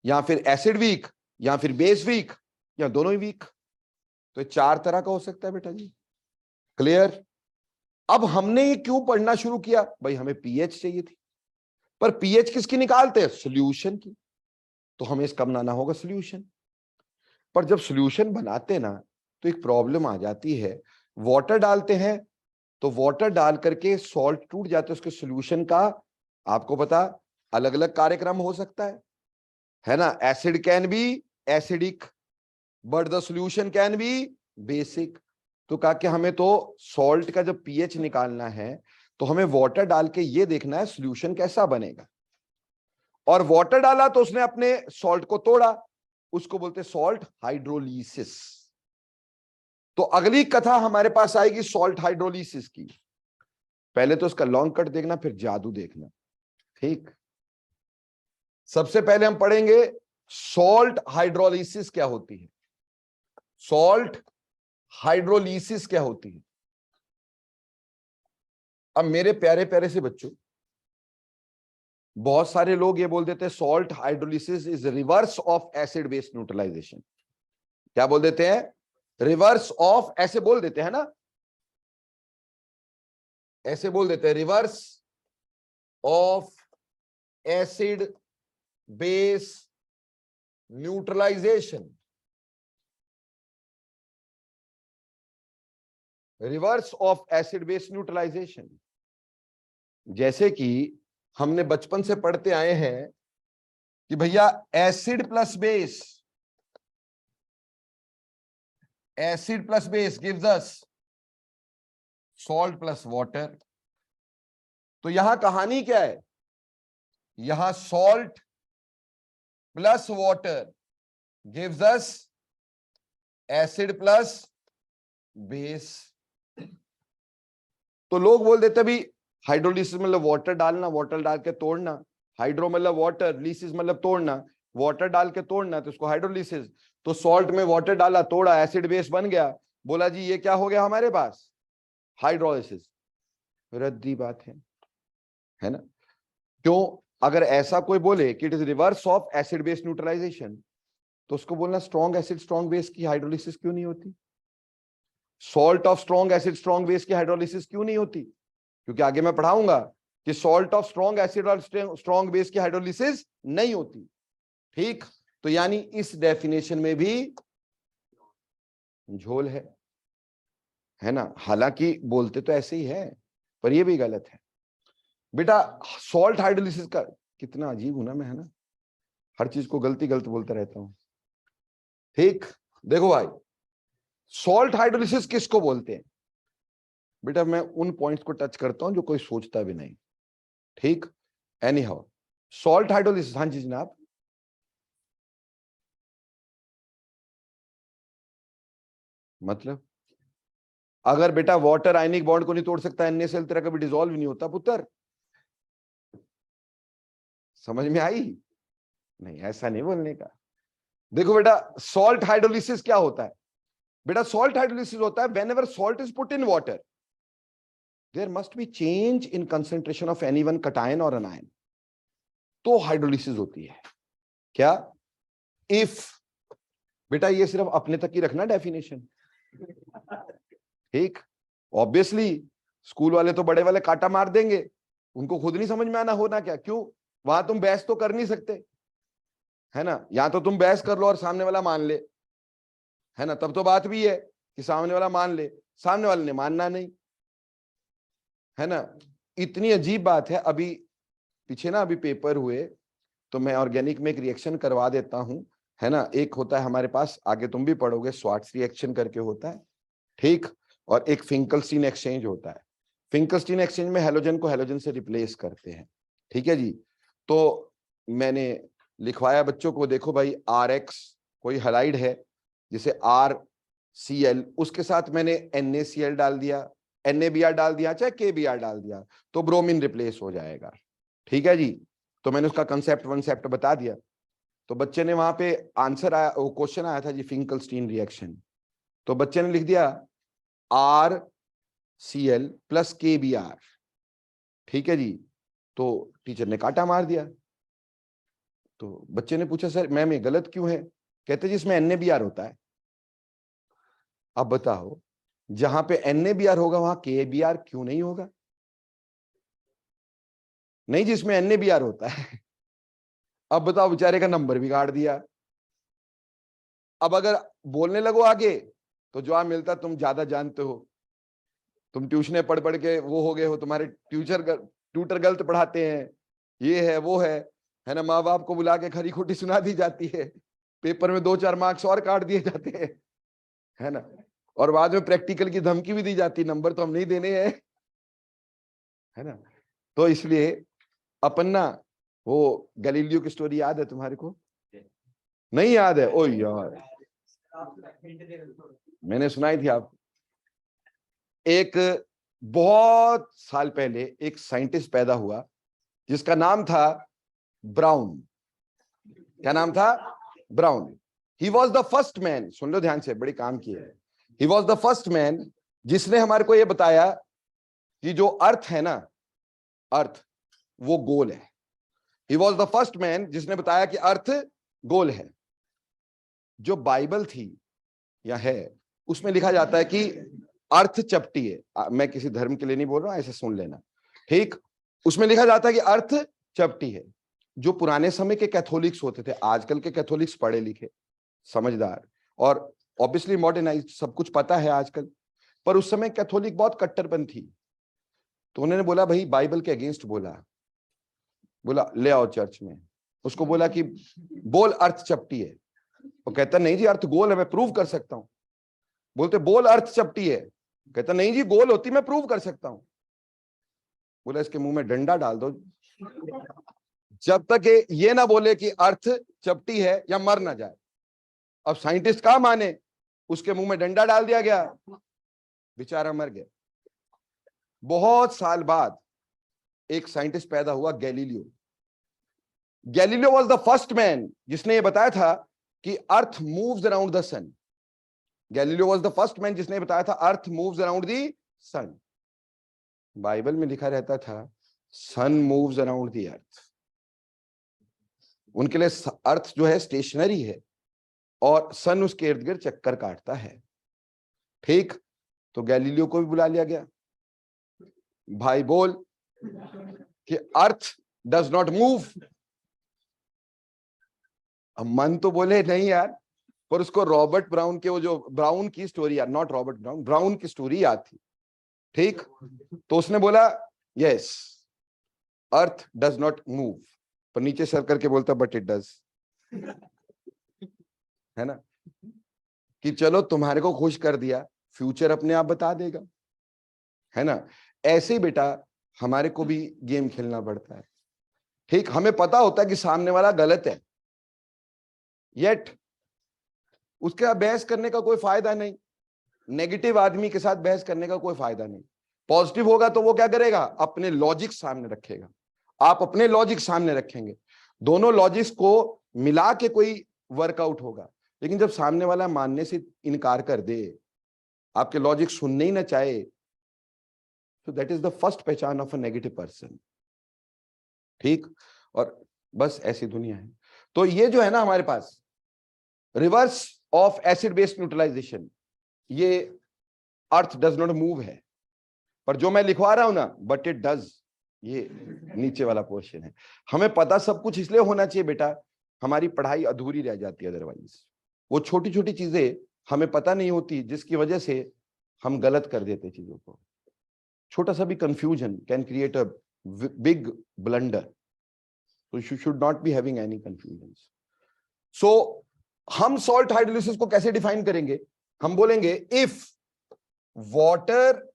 या फिर एसिड वीक या फिर बेस वीक या दोनों ही वीक। तो चार तरह का हो सकता है बेटा जी। क्लियर? अब हमने ये क्यों पढ़ना शुरू किया? भाई हमें पीएच चाहिए थी, पर पीएच किसकी निकालते हैं? सॉल्यूशन की। तो हमें इसका बनाना होगा सॉल्यूशन। पर जब सॉल्यूशन बनाते ना तो एक प्रॉब्लम आ जाती है, वाटर डालते हैं तो वाटर डाल करके सॉल्ट टूट जाते हैं, उसके सॉल्यूशन का आपको पता अलग अलग कार्यक्रम हो सकता है ना। Acid can be acidic but the solution can be basic. तो कहा कि हमें तो सॉल्ट का जब पीएच निकालना है तो हमें वाटर डाल के ये देखना है सॉल्यूशन कैसा बनेगा। और वाटर डाला तो उसने अपने सॉल्ट को तोड़ा, उसको बोलते सॉल्ट हाइड्रोलिसिस। तो अगली कथा हमारे पास आएगी सॉल्ट हाइड्रोलिसिस की। पहले तो इसका लॉन्ग कट देखना, फिर जादू देखना, ठीक। सबसे पहले हम पढ़ेंगे सॉल्ट हाइड्रोलिसिस क्या होती है। सॉल्ट हाइड्रोलिसिस क्या होती है? अब मेरे प्यारे प्यारे से बच्चों, बहुत सारे लोग ये बोल देते हैं salt hydrolysis is reverse of acid base neutralization. क्या बोल देते हैं? रिवर्स ऑफ, ऐसे बोल देते हैं ना, ऐसे बोल देते हैं, reverse of acid base neutralization. Reverse of acid base neutralization. जैसे कि हमने बचपन से पढ़ते आए हैं कि भैया acid plus base, acid plus base gives us salt plus water. तो यहां कहानी क्या है? यहां salt plus water gives us acid plus base. तो लोग बोल देते भी हाइड्रोलिसिस मतलब वाटर डालना, वाटर डाल के तोड़ना, हाइड्रो मतलब वाटर, लिसिस मतलब तोड़ना, वाटर डाल के तोड़ना, तो उसको हाइड्रोलिसिस। तो सॉल्ट में वाटर डाला, तोड़ा, एसिड बेस बन गया, बोला जी ये क्या हो गया हमारे पास? हाइड्रोलिसिस। रद्दी बात है ना। क्यों? अगर ऐसा कोई बोले कि it is reverse of acid base neutralization, तो उसको बोलना स्ट्रॉन्ग एसिड स्ट्रॉन्ग बेस की हाइड्रोलिसिस क्यों नहीं होती? Salt of strong acid strong base की हाइड्रोलिसिस क्यों नहीं होती? क्योंकि आगे मैं पढ़ाऊंगा कि सॉल्ट ऑफ स्ट्रॉन्ग एसिड और स्ट्रॉन्ग बेस की हाइड्रोलिसिस नहीं होती, ठीक। तो यानी इस डेफिनेशन में भी झोल है ना। हालांकि बोलते तो ऐसे ही है, पर ये भी गलत है बेटा। सॉल्ट हाइड्रोलिसिस का कितना अजीब हूं ना मैं, है ना, हर चीज को गलती गलत बोलता रहता हूं, ठीक। देखो भाई, सॉल्ट हाइड्रोलिसिस किसको बोलते हैं? बेटा मैं उन पॉइंट्स को टच करता हूं जो कोई सोचता भी नहीं, ठीक। एनी हाउ, सॉल्ट हाइड्रोलिसिस, हाँ जी जनाब। मतलब अगर बेटा वाटर आयनिक बॉन्ड को नहीं तोड़ सकता, NaCl तेरा कभी डिसॉल्व नहीं होता पुत्र। समझ में आई? नहीं, ऐसा नहीं बोलने का। देखो बेटा, सॉल्ट हाइड्रोलिसिस क्या होता है बेटा? सॉल्ट हाइड्रोलिसिस होता है whenever salt is put in water, there must be change in concentration of any one cation और अनायन, तो हाइड्रोलिसिस होती है। क्या? इफ, बेटा ये सिर्फ अपने तक ही रखना डेफिनेशन, ठीक? ऑब्वियसली स्कूल वाले तो बड़े वाले काटा मार देंगे, उनको खुद नहीं समझ में आना होना क्या। क्यों? वहां तुम बहस तो कर नहीं सकते, है ना? या तो तुम बहस कर लो और सामने वाला मान ले, है ना? तब तो बात भी है कि सामने वाला मान ले, सामने वाले ने मानना नहीं, है ना? इतनी अजीब बात है। अभी पीछे ना अभी पेपर हुए, तो मैं ऑर्गेनिक में एक रिएक्शन करवा देता हूं, है ना? एक होता है हमारे पास, आगे तुम भी पढ़ोगे, स्वार्ट्स रिएक्शन करके होता है, ठीक? और एक फिंकलस्टीन एक्सचेंज होता है। फिंकलस्टीन एक्सचेंज में हेलोजन को हेलोजन से रिप्लेस करते हैं, ठीक है जी? तो मैंने लिखवाया बच्चों को, देखो भाई RX कोई हैलाइड है, जिसे RCl, उसके साथ मैंने NaCl डाल दिया, NaBr डाल दिया, चाहे KBr डाल दिया, तो ब्रोमीन रिप्लेस हो जाएगा, ठीक है जी? तो मैंने उसका कंसेप्ट वनसेप्ट बता दिया। तो बच्चे ने वहां पे आंसर आया, वो क्वेश्चन आया था जी, फिंकलस्टीन रिएक्शन, तो बच्चे ने लिख दिया RCl प्लस KBr, ठीक है जी? तो टीचर ने काटा मार दिया। तो बच्चे ने पूछा सर मैम ये गलत क्यों है? कहते जी इसमें NaBr होता है। अब बताओ, जहां पे NaBr होगा वहां KBr क्यों नहीं होगा? नहीं, जिसमें NaBr होता है। अब बताओ, बेचारे का नंबर बिगाड़ दिया। अब अगर बोलने लगो आगे तो जवाब मिलता तुम ज्यादा जानते हो, तुम ट्यूशने पढ़ पढ़ के वो हो गए हो, तुम्हारे ट्यूटर गलत पढ़ाते हैं, ये है वो है ना? माँ बाप को बुला के खरी खोटी सुना दी जाती है, पेपर में 2-4 मार्क्स और काट दिए जाते हैं, है ना? और बाद में प्रैक्टिकल की धमकी भी दी जाती, नंबर तो हम नहीं देने हैं, है ना? तो इसलिए अपन ना, वो गैलीलियो की स्टोरी याद है तुम्हारे को? नहीं याद है? ओ यार, मैंने सुनाई थी आपको। एक बहुत साल पहले एक साइंटिस्ट पैदा हुआ जिसका नाम था ब्राउन। क्या नाम था? Brown. He was the first man, सुन लो ध्यान से, बड़ी काम की है। He was the first man जिसने हमारे को यह बताया कि जो अर्थ है ना, अर्थ वो गोल है। He was the first man जिसने बताया कि अर्थ गोल है। जो बाइबल थी या है, उसमें लिखा जाता है कि अर्थ चपटी है। मैं किसी धर्म के लिए नहीं बोल रहा हूं, ऐसे सुन लेना, ठीक? उसमें लिखा जाता है कि अर्थ चपटी है। जो पुराने समय के कैथोलिक्स होते थे, आजकल के कैथोलिक्स पढ़े लिखे समझदार और ऑब्वियसली मॉडर्नाइज्ड, सब कुछ पता है आजकल, पर उस समय कैथोलिक बहुत कट्टरपंथी। तो उन्होंने बोला भाई बाइबल के अगेंस्ट बोला ले आओ चर्च में। उसको बोला कि बोल अर्थ चपटी है। वो कहता नहीं जी अर्थ गोल है, मैं प्रूव कर सकता हूं। बोलते बोल अर्थ चपटी है। कहता नहीं जी गोल होती, मैं प्रूव कर सकता हूं। बोला इसके मुंह में डंडा डाल दो, जब तक ये ना बोले कि अर्थ चपटी है या मर ना जाए। अब साइंटिस्ट का माने, उसके मुंह में डंडा डाल दिया गया, बेचारा मर गया। बहुत साल बाद एक साइंटिस्ट पैदा हुआ, Galileo. Galileo was the first man जिसने ये बताया था कि earth moves around the sun. Galileo was the first man जिसने बताया था earth moves around the sun. Bible में लिखा रहता था sun moves around the earth. उनके लिए अर्थ जो है स्टेशनरी है और सन उसके इर्द गिर्द चक्कर काटता है, ठीक? तो गैलीलियो को भी बुला लिया गया। भाई बोल कि अर्थ डज नॉट मूव। अब मन तो बोले नहीं यार, पर उसको रॉबर्ट ब्राउन के, वो जो ब्राउन की स्टोरी याद, नॉट रॉबर्ट ब्राउन, ब्राउन की स्टोरी याद थी, ठीक? तो उसने बोला yes earth does not move, पर नीचे सर करके बोलता बट इट डज, है ना? कि चलो तुम्हारे को खुश कर दिया, फ्यूचर अपने आप बता देगा, है ना? ऐसे ही बेटा हमारे को भी गेम खेलना पड़ता है, ठीक? हमें पता होता है कि सामने वाला गलत है, येट उसके बहस करने का कोई फायदा नहीं। नेगेटिव आदमी के साथ बहस करने का कोई फायदा नहीं। पॉजिटिव होगा तो वो क्या करेगा, अपने लॉजिक सामने रखेगा, आप अपने लॉजिक सामने रखेंगे, दोनों लॉजिक्स को मिला के कोई वर्कआउट होगा। लेकिन जब सामने वाला मानने से इनकार कर दे, आपके लॉजिक सुनने ही ना चाहे, तो दैट इज द फर्स्ट पहचान ऑफ अ नेगेटिव पर्सन। ठीक, और बस ऐसी दुनिया है। तो ये जो है ना हमारे पास reverse of acid base neutralization, ये अर्थ डज नॉट मूव है, पर जो मैं लिखवा रहा हूं ना, बट इट डज, ये नीचे वाला पोर्शन है। हमें पता सब कुछ इसलिए होना चाहिए बेटा, हमारी पढ़ाई अधूरी रह जाती है अदरवाइज। वो छोटी छोटी चीजें हमें पता नहीं होती, जिसकी वजह से हम गलत कर देते चीजों को। छोटा सा भी confusion can create a big blunder, so you should not be having any confusions. So हम सॉल्ट हाइड्रोलिसिस को कैसे डिफाइन करेंगे, हम बोलेंगे if water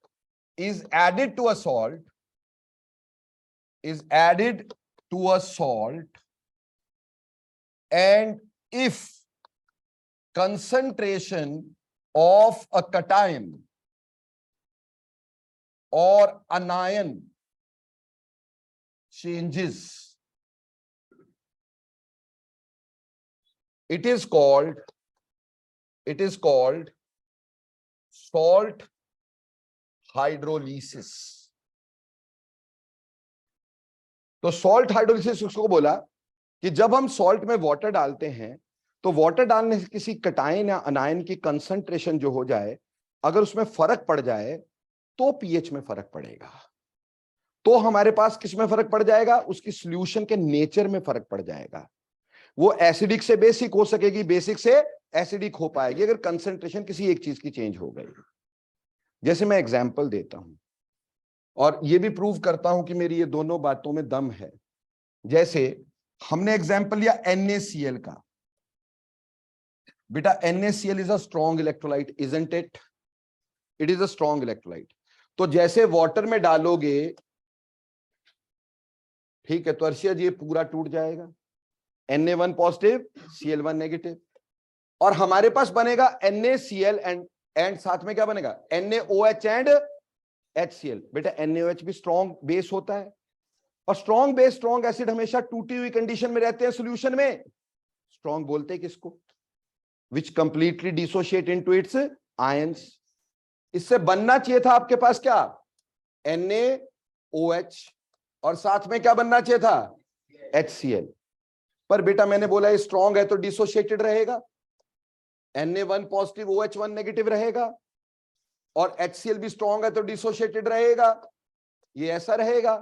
is added to a salt and if concentration of a cation or anion changes, it is called salt hydrolysis. तो salt hydrolysis उसको बोला कि जब हम सॉल्ट में वाटर डालते हैं तो वाटर डालने से किसी कटायन या अनायन की कंसंट्रेशन जो हो जाए, अगर उसमें फर्क पड़ जाए तो पीएच में फर्क पड़ेगा। तो हमारे पास किस में फर्क पड़ जाएगा, उसकी सॉल्यूशन के नेचर में फर्क पड़ जाएगा। वो एसिडिक से बेसिक हो सकेगी, बेसिक से एसिडिक हो पाएगी अगर कंसंट्रेशन किसी एक चीज की चेंज हो गई। जैसे मैं एग्जाम्पल देता हूं और ये भी प्रूव करता हूं कि मेरी ये दोनों बातों में दम है। जैसे हमने एग्जाम्पल लिया NaCl का, बेटा NaCl is a strong electrolyte, isn't it? It is a strong electrolyte. तो जैसे वाटर में डालोगे, ठीक है, तो अर्शिया जी ये पूरा टूट जाएगा, Na1 पॉजिटिव Cl1 नेगेटिव, और हमारे पास बनेगा NaCl एंड साथ में क्या बनेगा, NaOH एंड HCl। बेटा NaOH भी स्ट्रॉन्ग बेस होता है, और स्ट्रॉन्ग बेस स्ट्रॉन्ग एसिड हमेशा टूटी हुई कंडीशन में रहते हैं सॉल्यूशन में। स्ट्रॉन्ग बोलते हैं किसको, which completely dissociate into its ions. इससे बनना चाहिए था आपके पास क्या, NaOH, और साथ में क्या बनना चाहिए था, HCl। पर बेटा मैंने बोला ये स्ट्रॉन्ग है तो डिसोशिएटेड रहेगा, Na1 पॉजिटिव OH1 नेगेटिव रहेगा, और HCl भी स्ट्रॉन्ग है तो डिसोशिएटेड रहेगा, ये ऐसा रहेगा।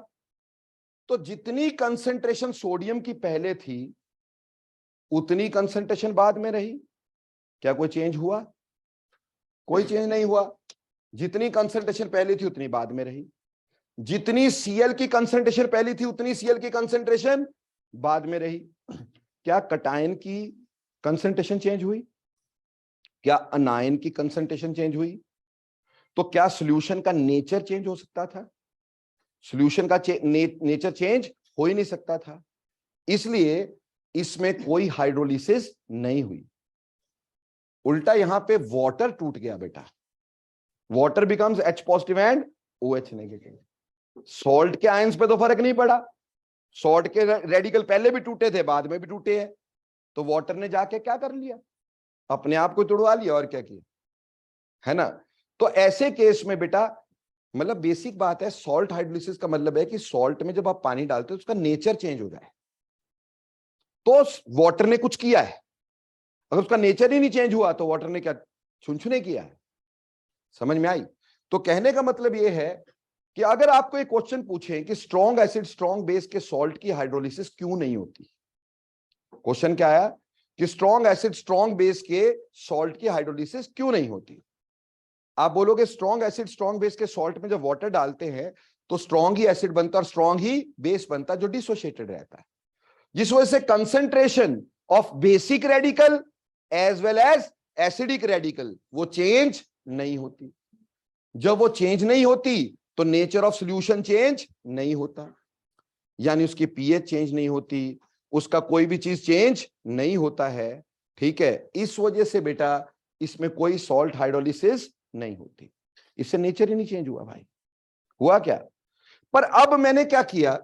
तो जितनी कंसंट्रेशन सोडियम की पहले थी उतनी कंसंट्रेशन बाद में रही। क्या कोई चेंज हुआ? कोई चेंज नहीं हुआ। जितनी कंसंट्रेशन पहले थी उतनी बाद में रही। जितनी Cl की कंसंट्रेशन पहली थी उतनी Cl की कंसंट्रेशन बाद में रही। क्या कटायन की कंसंट्रेशन चेंज हुई? क्या अनायन की कंसंट्रेशन चेंज हुई? तो क्या सॉल्यूशन का नेचर चेंज हो सकता था? सॉल्यूशन का नेचर चेंज हो ही नहीं सकता था, इसलिए इसमें कोई हाइड्रोलिसिस नहीं हुई। उल्टा यहां पे वाटर टूट गया बेटा, water becomes H positive and OH negative. Salt के आयंस पे तो फर्क नहीं पड़ा, सॉल्ट के रेडिकल पहले भी टूटे थे, बाद में भी टूटे हैं, तो वाटर ने जाके क्या कर लिया, अपने आप को तोड़वा लिया और क्या किया, है ना। तो ऐसे केस में बेटा मतलब बेसिक बात है, सॉल्ट हाइड्रोलिसिस का मतलब है कि सॉल्ट में जब आप पानी डालते हो उसका नेचर चेंज हो जाए। तो वाटर ने कुछ किया है, अगर उसका नेचर ही नहीं चेंज हुआ तो वाटर ने क्या छुनछुने किया है। समझ में आई? तो कहने का मतलब यह है कि अगर आपको एक क्वेश्चन पूछे कि स्ट्रॉन्ग एसिड स्ट्रॉन्ग बेस के सॉल्ट की हाइड्रोलिसिस क्यों नहीं होती, क्वेश्चन क्या आया कि स्ट्रॉन्ग एसिड स्ट्रॉन्ग बेस के सॉल्ट की हाइड्रोलिसिस क्यों नहीं होती। आप बोलोगे स्ट्रॉन्ग एसिड स्ट्रॉन्ग बेस के सॉल्ट में जब वाटर डालते हैं तो स्ट्रॉन्ग ही एसिड बनता है और स्ट्रॉन्ग ही बेस बनता है जो डिसोशिएटेड रहता है, जिस वजह से concentration of basic radical as well as acidic radical वो चेंज नहीं होती। जब वो चेंज नहीं होती तो नेचर ऑफ सॉल्यूशन चेंज नहीं होता, यानी उसकी पीएच चेंज नहीं होती, उसका कोई भी चीज चेंज नहीं होता है। ठीक है, इस वजह से बेटा इसमें कोई सॉल्ट हाइड्रोलिसिस नहीं होती। इससे नेचर ही नहीं चेंज हुआ भाई। हुआ क्या? पर अब मैंने क्या किया,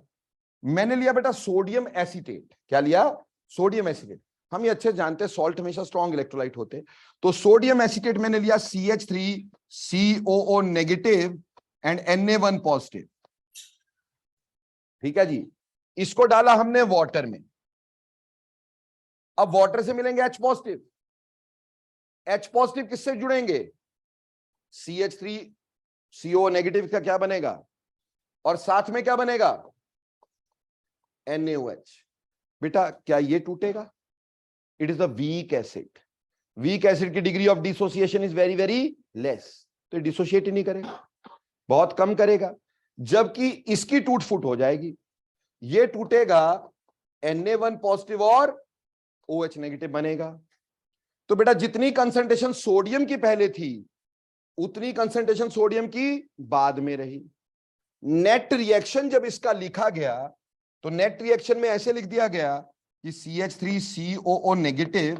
मैंने लिया बेटा सोडियम एसीटेट। क्या लिया? Sodium acetate. हम ये अच्छे जानते हैं सॉल्ट हमेशा स्ट्रॉन्ग इलेक्ट्रोलाइट होते हैं, तो सोडियम एसीटेट मैंने लिया CH3COO negative and Na1 positive. ठीक है जी, इसको डाला हमने वाटर में। अब वाटर से मिलेंगे H पॉजिटिव। H पॉजिटिव किससे जुड़ेंगे? CH3CO नेगेटिव का क्या बनेगा, और साथ में क्या बनेगा? NaOH। बेटा क्या ये टूटेगा? It is a weak acid. Weak acid की degree of dissociation is very very less, तो डिसोशिएट ही नहीं करेगा, बहुत कम करेगा। जबकि इसकी टूट फूट हो जाएगी, ये टूटेगा, Na1 पॉजिटिव और OH नेगेटिव बनेगा। तो बेटा जितनी कंसंट्रेशन सोडियम की पहले थी उतनी कंसंट्रेशन सोडियम की बाद में रही। नेट रिएक्शन जब इसका लिखा गया तो नेट रिएक्शन में ऐसे लिख दिया गया कि CH3COO negative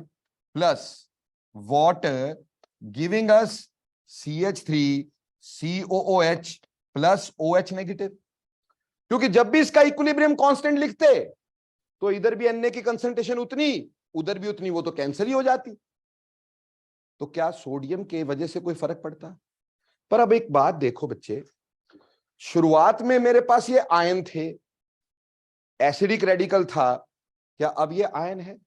plus water giving us CH3COOH plus OH negative. क्योंकि जब भी इसका इक्विलिब्रियम कांस्टेंट लिखते तो इधर भी Na की कंसंट्रेशन उतनी, उधर भी उतनी, वो तो कैंसिल ही हो जाती। तो क्या सोडियम के वजह से कोई फर्क पड़ता? पर अब एक बात देखो बच्चे, शुरुआत में मेरे पास ये आयन थे, एसिडिक रेडिकल था, क्या अब ये आयन है?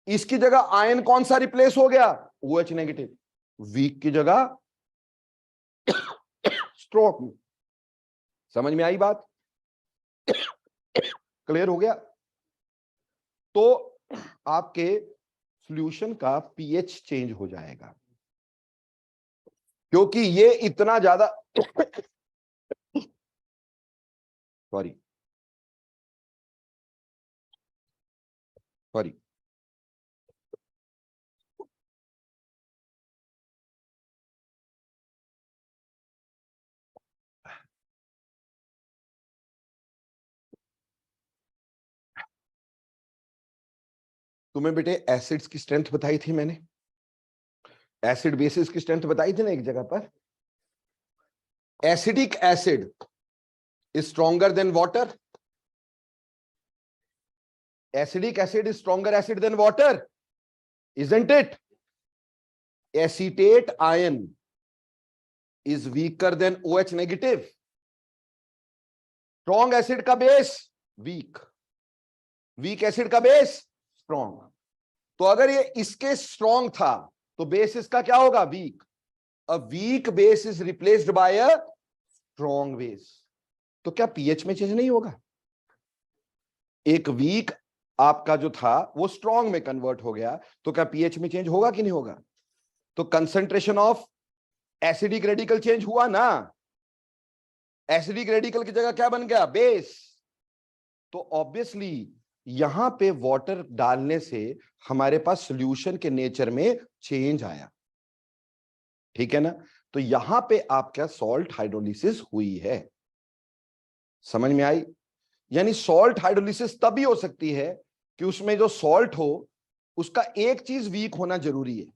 इसकी जगह आयन कौन सा रिप्लेस हो गया? OH negative. वीक की जगह स्ट्रोंग। समझ में आई बात? क्लियर हो गया? तो आपके सॉल्यूशन का पीएच चेंज हो जाएगा, क्योंकि ये इतना ज्यादा सॉरी तुम्हें बेटे एसिड्स की स्ट्रेंथ बताई थी मैंने, एसिड बेसिस की स्ट्रेंथ बताई थी ना एक जगह पर। Acidic acid is stronger than water. Acidic acid is stronger acid than water, isn't it? Acetate ion is weaker than OH negative. Strong acid का बेस वीक, वीक एसिड का base strong. तो अगर ये इसके स्ट्रॉन्ग था तो base इसका क्या होगा? Weak. A weak base is replaced by a strong base. तो क्या पीएच में चेंज नहीं होगा? एक वीक आपका जो था वो स्ट्रॉन्ग में कन्वर्ट हो गया, तो क्या पीएच में चेंज होगा कि नहीं होगा? तो concentration of acidic radical change हुआ ना। एसिडिक रेडिकल की जगह क्या बन गया? बेस। तो ऑब्वियसली यहां पे वाटर डालने से हमारे पास सॉल्यूशन के नेचर में चेंज आया। ठीक है ना? तो यहां पे आपका सॉल्ट हाइड्रोलिसिस हुई है। समझ में आई? यानी सॉल्ट हाइड्रोलिसिस तभी हो सकती है कि उसमें जो सॉल्ट हो उसका एक चीज वीक होना जरूरी है,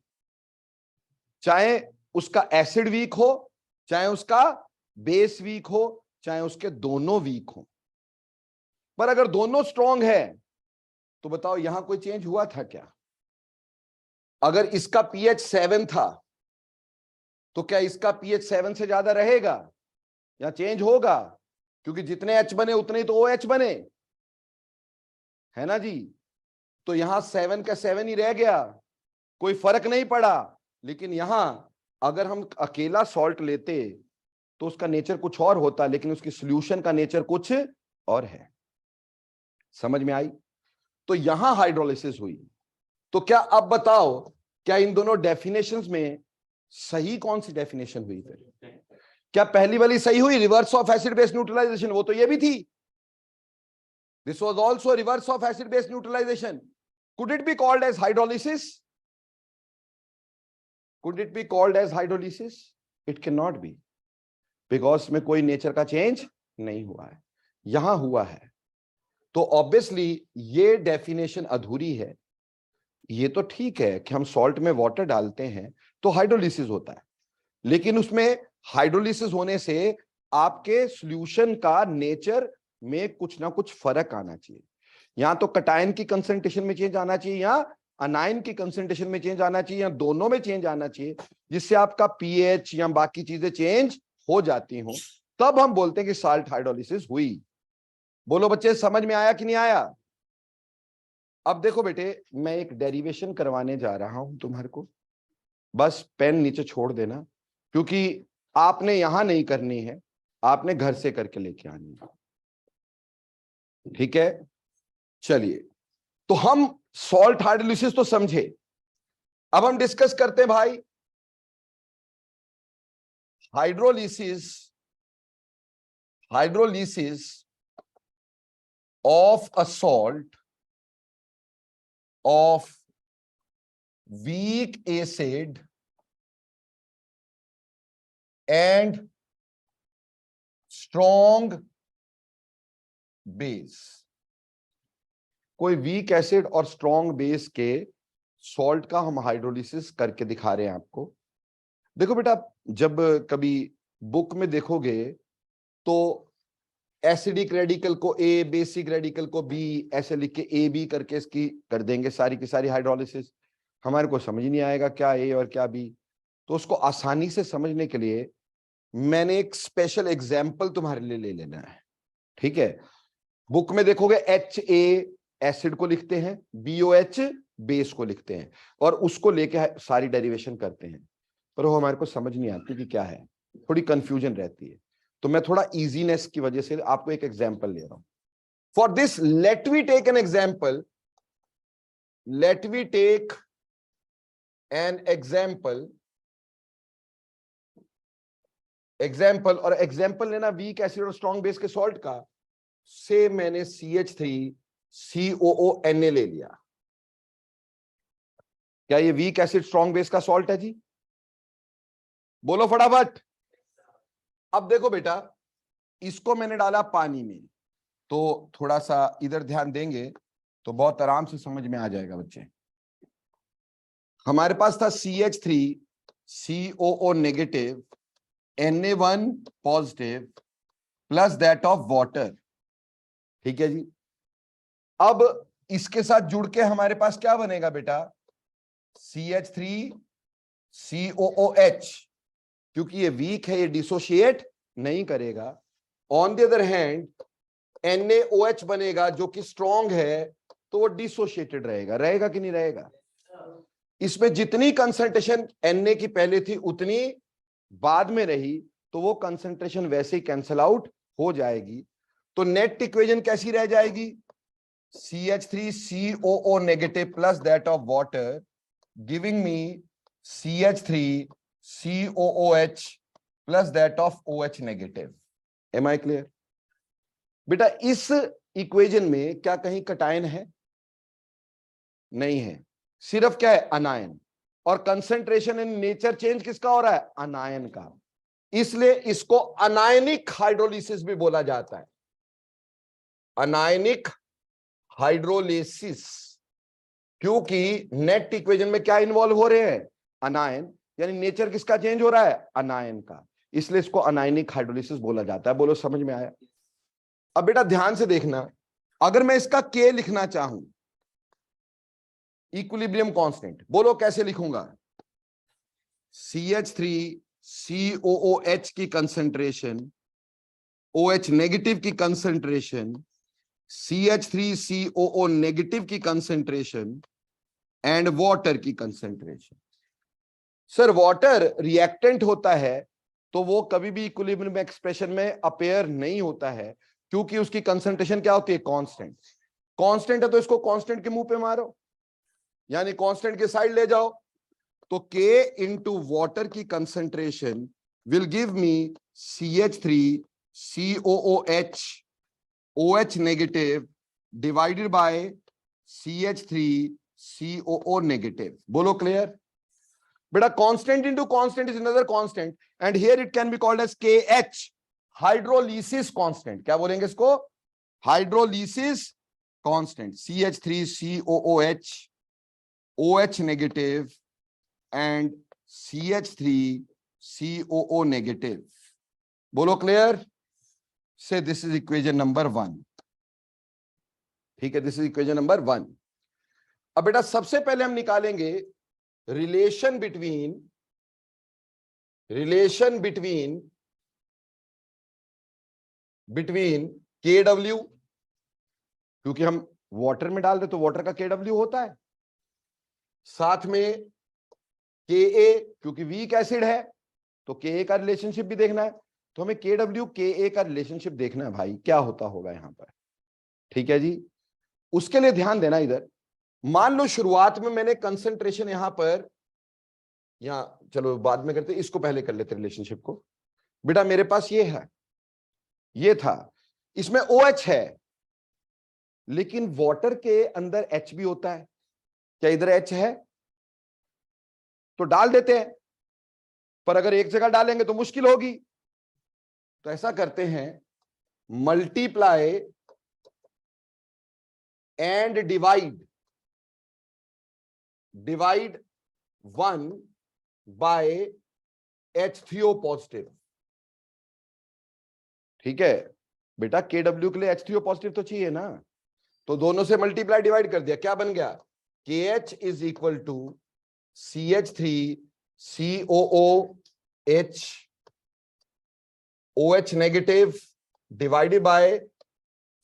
चाहे उसका एसिड वीक हो, चाहे उसका बेस वीक हो, चाहे उसके दोनों वीक हो। पर अगर दोनों स्ट्रॉन्ग है तो बताओ यहां कोई चेंज हुआ था क्या? अगर इसका पीएच 7 था तो क्या इसका पीएच 7 से ज्यादा रहेगा या चेंज होगा? क्योंकि जितने H बने उतने ही तो OH बने, है ना जी? तो यहां 7 का 7 ही रह गया, कोई फर्क नहीं पड़ा। लेकिन यहां अगर हम अकेला सॉल्ट लेते तो उसका नेचर कुछ और होता, लेकिन उसकी सॉल्यूशन का नेचर कुछ और है। समझ में आई? तो यहां हाइड्रोलिसिस हुई। तो क्या अब बताओ, क्या इन दोनों डेफिनेशंस में सही कौन सी डेफिनेशन हुई? फिर क्या पहली वाली सही हुई, reverse of acid base neutralization? वो तो ये भी थी, this was also reverse of acid base neutralization. Could it be called as hydrolysis? Could it be called as hydrolysis? It can not be, because में कोई नेचर का change नहीं हुआ है, यहां हुआ है। तो ऑब्वियसली ये डेफिनेशन अधूरी है। ये तो ठीक है कि हम सॉल्ट में वाटर डालते हैं, तो हाइड्रोलिसिस होता है। लेकिन उसमें हाइड्रोलिसिस होने से आपके सॉल्यूशन का नेचर में कुछ ना कुछ फर्क आना चाहिए। या तो कटायन की कंसंट्रेशन में चेंज आना चाहिए, या अनायन की कंसंट्रेशन में चेंज आना चाहिए, या दोनों में चेंज आना चाहिए, जिससे आपका पीएच या बाकी चीजें चेंज हो जाती हो। तब हम बोलते हैं कि साल्ट हाइड्रोलिसिस हुई। बोलो बच्चे, समझ में आया कि नहीं आया? अब देखो बेटे, मैं एक डेरिवेशन करवाने जा रहा हूं तुम्हारे को, बस पेन नीचे छोड़ देना, क्योंकि आपने यहां नहीं करनी है, आपने घर से करके लेके आनी है। ठीक है, चलिए। तो हम सॉल्ट हाइड्रोलिसिस तो समझे, अब हम डिस्कस करते हैं भाई hydrolysis of a salt of weak acid and strong base। कोई वीक एसिड और स्ट्रॉन्ग बेस के सॉल्ट का हम हाइड्रोलिसिस करके दिखा रहे हैं आपको। देखो बेटा, जब कभी बुक में देखोगे तो एसिडिक रेडिकल को ए, बेसिक रेडिकल को बी, ऐसे लिख के ए बी करके इसकी कर देंगे सारी की सारी हाइड्रोलिसिस। हमारे को समझ नहीं आएगा क्या ए और क्या बी। तो उसको आसानी से समझने के लिए मैंने एक स्पेशल एग्जाम्पल तुम्हारे लिए ले लेना है। ठीक है, बुक में देखोगे एच ए एसिड को लिखते हैं, BOH बेस को लिखते हैं, और उसको लेके सारी डेरिवेशन करते हैं, पर वो हमारे को समझ नहीं आती कि क्या है, थोड़ी कंफ्यूजन रहती है। तो मैं थोड़ा इजीनेस की वजह से आपको एक एग्जाम्पल ले रहा हूं। For this let we take an example, और एग्जाम्पल लेना वीक एसिड और स्ट्रॉन्ग बेस के सॉल्ट का। से मैंने CH3COONA ले लिया। क्या ये वीक एसिड स्ट्रॉन्ग बेस का सॉल्ट है जी? बोलो फटाफट। अब देखो बेटा, इसको मैंने डाला पानी में, तो थोड़ा सा इधर ध्यान देंगे तो बहुत आराम से समझ में आ जाएगा बच्चे। हमारे पास था CH3COO negative, Na1 positive plus that of water. ठीक है जी। अब इसके साथ जुड़ के हमारे पास क्या बनेगा बेटा? CH3COOH। क्योंकि ये वीक है, ये डिसोशिएट नहीं करेगा। On the other hand NaOH बनेगा जो कि स्ट्रॉन्ग है, तो वो डिसोशिएटेड रहेगा कि नहीं रहेगा? इसमें जितनी कंसंट्रेशन Na की पहले थी उतनी बाद में रही, तो वो कंसंट्रेशन वैसे ही कैंसल आउट हो जाएगी। तो नेट इक्वेशन कैसी रह जाएगी? CH3COO negative plus that of water giving me CH3COOH plus that of OH negative. Am I clear? बेटा, इस इक्वेशन में क्या कहीं कटायन है? नहीं है, सिर्फ क्या है? अनायन। और कंसंट्रेशन इन नेचर चेंज किसका हो रहा है? अनायन का। इसलिए इसको अनायनिक हाइड्रोलिसिस भी बोला जाता है। अनायनिक हाइड्रोलिसिस, क्योंकि नेट इक्वेशन में क्या इन्वॉल्व हो रहे हैं? अनायन। यानी नेचर किसका चेंज हो रहा है? अनायन का। इसलिए इसको अनायनिक हाइड्रोलिसिस बोला जाता है। बोलो समझ में आया? अब बेटा ध्यान से देखना, अगर मैं इसका K लिखना चाहूं, इक्विलिब्रियम कांस्टेंट, बोलो कैसे लिखूंगा? CH3COOH की कंसंट्रेशन, OH नेगेटिव की कंसंट्रेशन, CH3COO नेगेटिव की कंसंट्रेशन एंड वाटर की कंसंट्रेशन। सर वाटर रिएक्टेंट होता है तो वो कभी भी इक्विलिब्रियम एक्सप्रेशन में अपेयर नहीं होता है, क्योंकि उसकी कंसंट्रेशन क्या होती है? कांस्टेंट। कांस्टेंट है तो इसको कांस्टेंट के मुंह पे मारो, यानी कांस्टेंट के साइड ले जाओ। तो K इंटू वाटर की concentration will give me CH3COOH OH negative divided by CH3COO negative. बोलो क्लियर? बेटा constant into constant is another constant, and here it can be called as KH, hydrolysis constant. क्या बोलेंगे इसको? Hydrolysis constant. CH3COOH OH negative and CH3COO negative. बोलो clear से this is equation number 1। ठीक है, this is equation number 1। अब बेटा सबसे पहले हम निकालेंगे रिलेशन बिटवीन KW, क्योंकि हम वाटर में डाल रहे तो वाटर का KW होता है, साथ में KA क्योंकि वीक एसिड है तो KA का रिलेशनशिप भी देखना है। तो हमें KW KA का रिलेशनशिप देखना है भाई, क्या होता होगा यहां पर। ठीक है जी, उसके लिए ध्यान देना। इधर मान लो शुरुआत में मैंने कंसंट्रेशन यहां पर, यहां चलो बाद में करते, इसको पहले कर लेते रिलेशनशिप को। बेटा मेरे पास ये है, ये था, इसमें OH है, लेकिन वाटर के अंदर H भी होता है। क्या इधर H है? तो डाल देते हैं, पर अगर एक जगह डालेंगे तो मुश्किल होगी। तो ऐसा करते हैं, multiply and divide 1 by H3O positive. ठीक है बेटा, KW के लिए H3O पॉजिटिव तो चाहिए ना, तो दोनों से मल्टीप्लाई डिवाइड कर दिया, क्या बन गया? KH is equal to CH3COOH OH negative divided by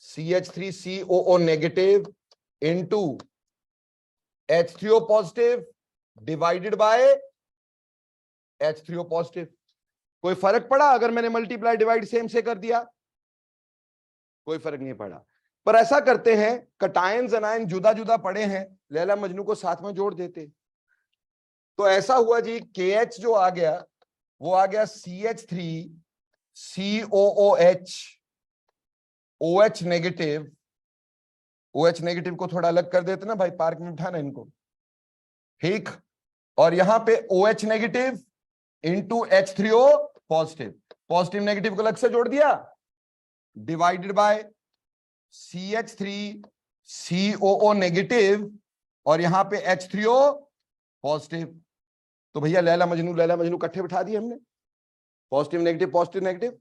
CH3COO negative into H3O positive divided by H3O positive. कोई फर्क पड़ा अगर मैंने मल्टीप्लाई डिवाइड सेम से कर दिया? कोई फर्क नहीं पड़ा। पर ऐसा करते हैं, कटायंस अनायन जुदा जुदा पड़े हैं, लैला मजनू को साथ में जोड़ देते। तो ऐसा हुआ जी, KH जो आ गया वो आ गया CH3COOH OH negative. OH negative को थोड़ा अलग कर देते ना भाई, पार्क में उठाना इनको। ठीक, और यहां पे OH negative into H3O positive, positive negative को अलग से जोड़ दिया, डिवाइडेड बाय CH3COO नेगेटिव और यहां पे H3O पॉजिटिव। तो भैया लैला मजनू इकट्ठे बिठा दिए हमने, पॉजिटिव नेगेटिव।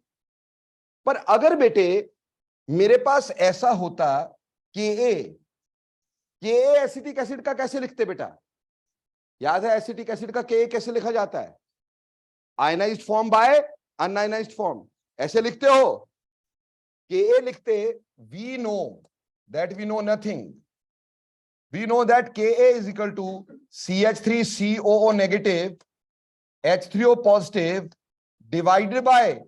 पर अगर बेटे मेरे पास ऐसा होता KA एसिटिक एसिड का कैसे लिखते बेटा? याद है एसिटिक एसिड का KA कैसे लिखा जाता है? Ionised form by un-ionised form, ऐसे लिखते हो। KA लिखते, we know nothing. We know that KA is equal to CH3COO negative H3O positive divided by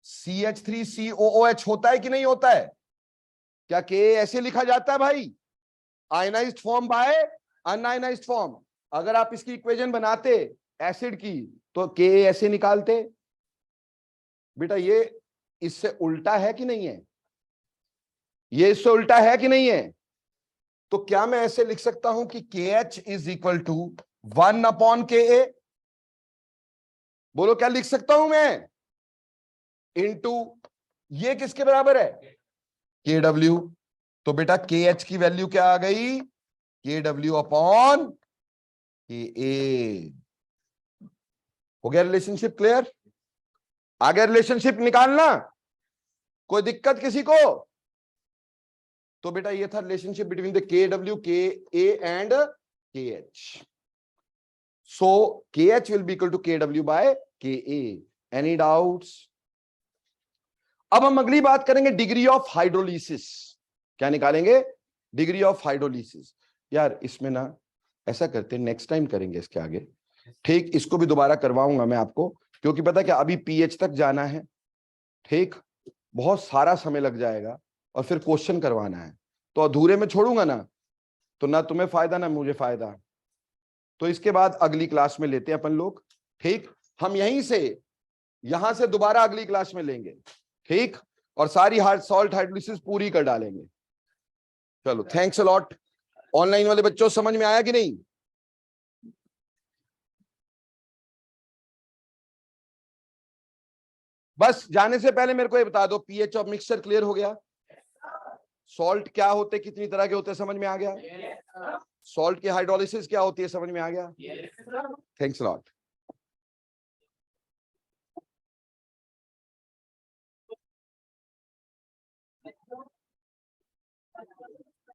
CH3COOH होता है कि नहीं होता है? क्या KA ऐसे लिखा जाता है भाई? Ionised form by un-ionised form. अगर आप इसकी इक्वेशन बनाते एसिड की तो KA ऐसे निकालते। बेटा ये इससे उल्टा है कि नहीं है? ये इससे उल्टा है कि नहीं है? तो क्या मैं ऐसे लिख सकता हूं कि KH is equal to 1/KA? बोलो क्या लिख सकता हूं मैं? इनटू ये किसके बराबर है? KW। तो बेटा KH की वैल्यू क्या आ गई? KW/KA। हो गया रिलेशनशिप क्लियर? आ गया रिलेशनशिप निकालना? कोई दिक्कत किसी को? तो बेटा ये था relationship between the KW, KA and KH। So KH will be equal to KW/KA। Any doubts? अब हम अगली बात करेंगे डिग्री ऑफ हाइड्रोलिसिस। क्या निकालेंगे? Degree of hydrolysis. यार इसमें ना ऐसा करते हैं, नेक्स्ट टाइम करेंगे इसके आगे। ठीक, इसको भी दोबारा करवाऊंगा मैं आपको, क्योंकि पता क्या अभी PH तक जाना है। ठीक, बहुत सारा समय लग जाएगा और फिर क्वेश्चन करवाना है, तो अधूरे में छोड़ूंगा ना तो ना तुम्हें फायदा ना मुझे फायदा। तो इसके बाद अगली क्लास में लेते हैं अपन लोग। ठीक, हम यहीं से दोबारा अगली क्लास में लेंगे। ठीक, और सारी सॉल्ट हाइड्रोलिसिस पूरी कर डालेंगे। चलो, थैंक्स अ लॉट। ऑनलाइन वाले बच्चों समझ में आया कि नहीं? बस जाने से पहले मेरे को ये बता दो, पीएच ऑफ मिक्सचर क्लियर हो गया? सॉल्ट क्या होते, कितनी तरह के होते समझ में आ गया? सॉल्ट की हाइड्रोलिसिस क्या होती है समझ में आ गया? Thanks lot.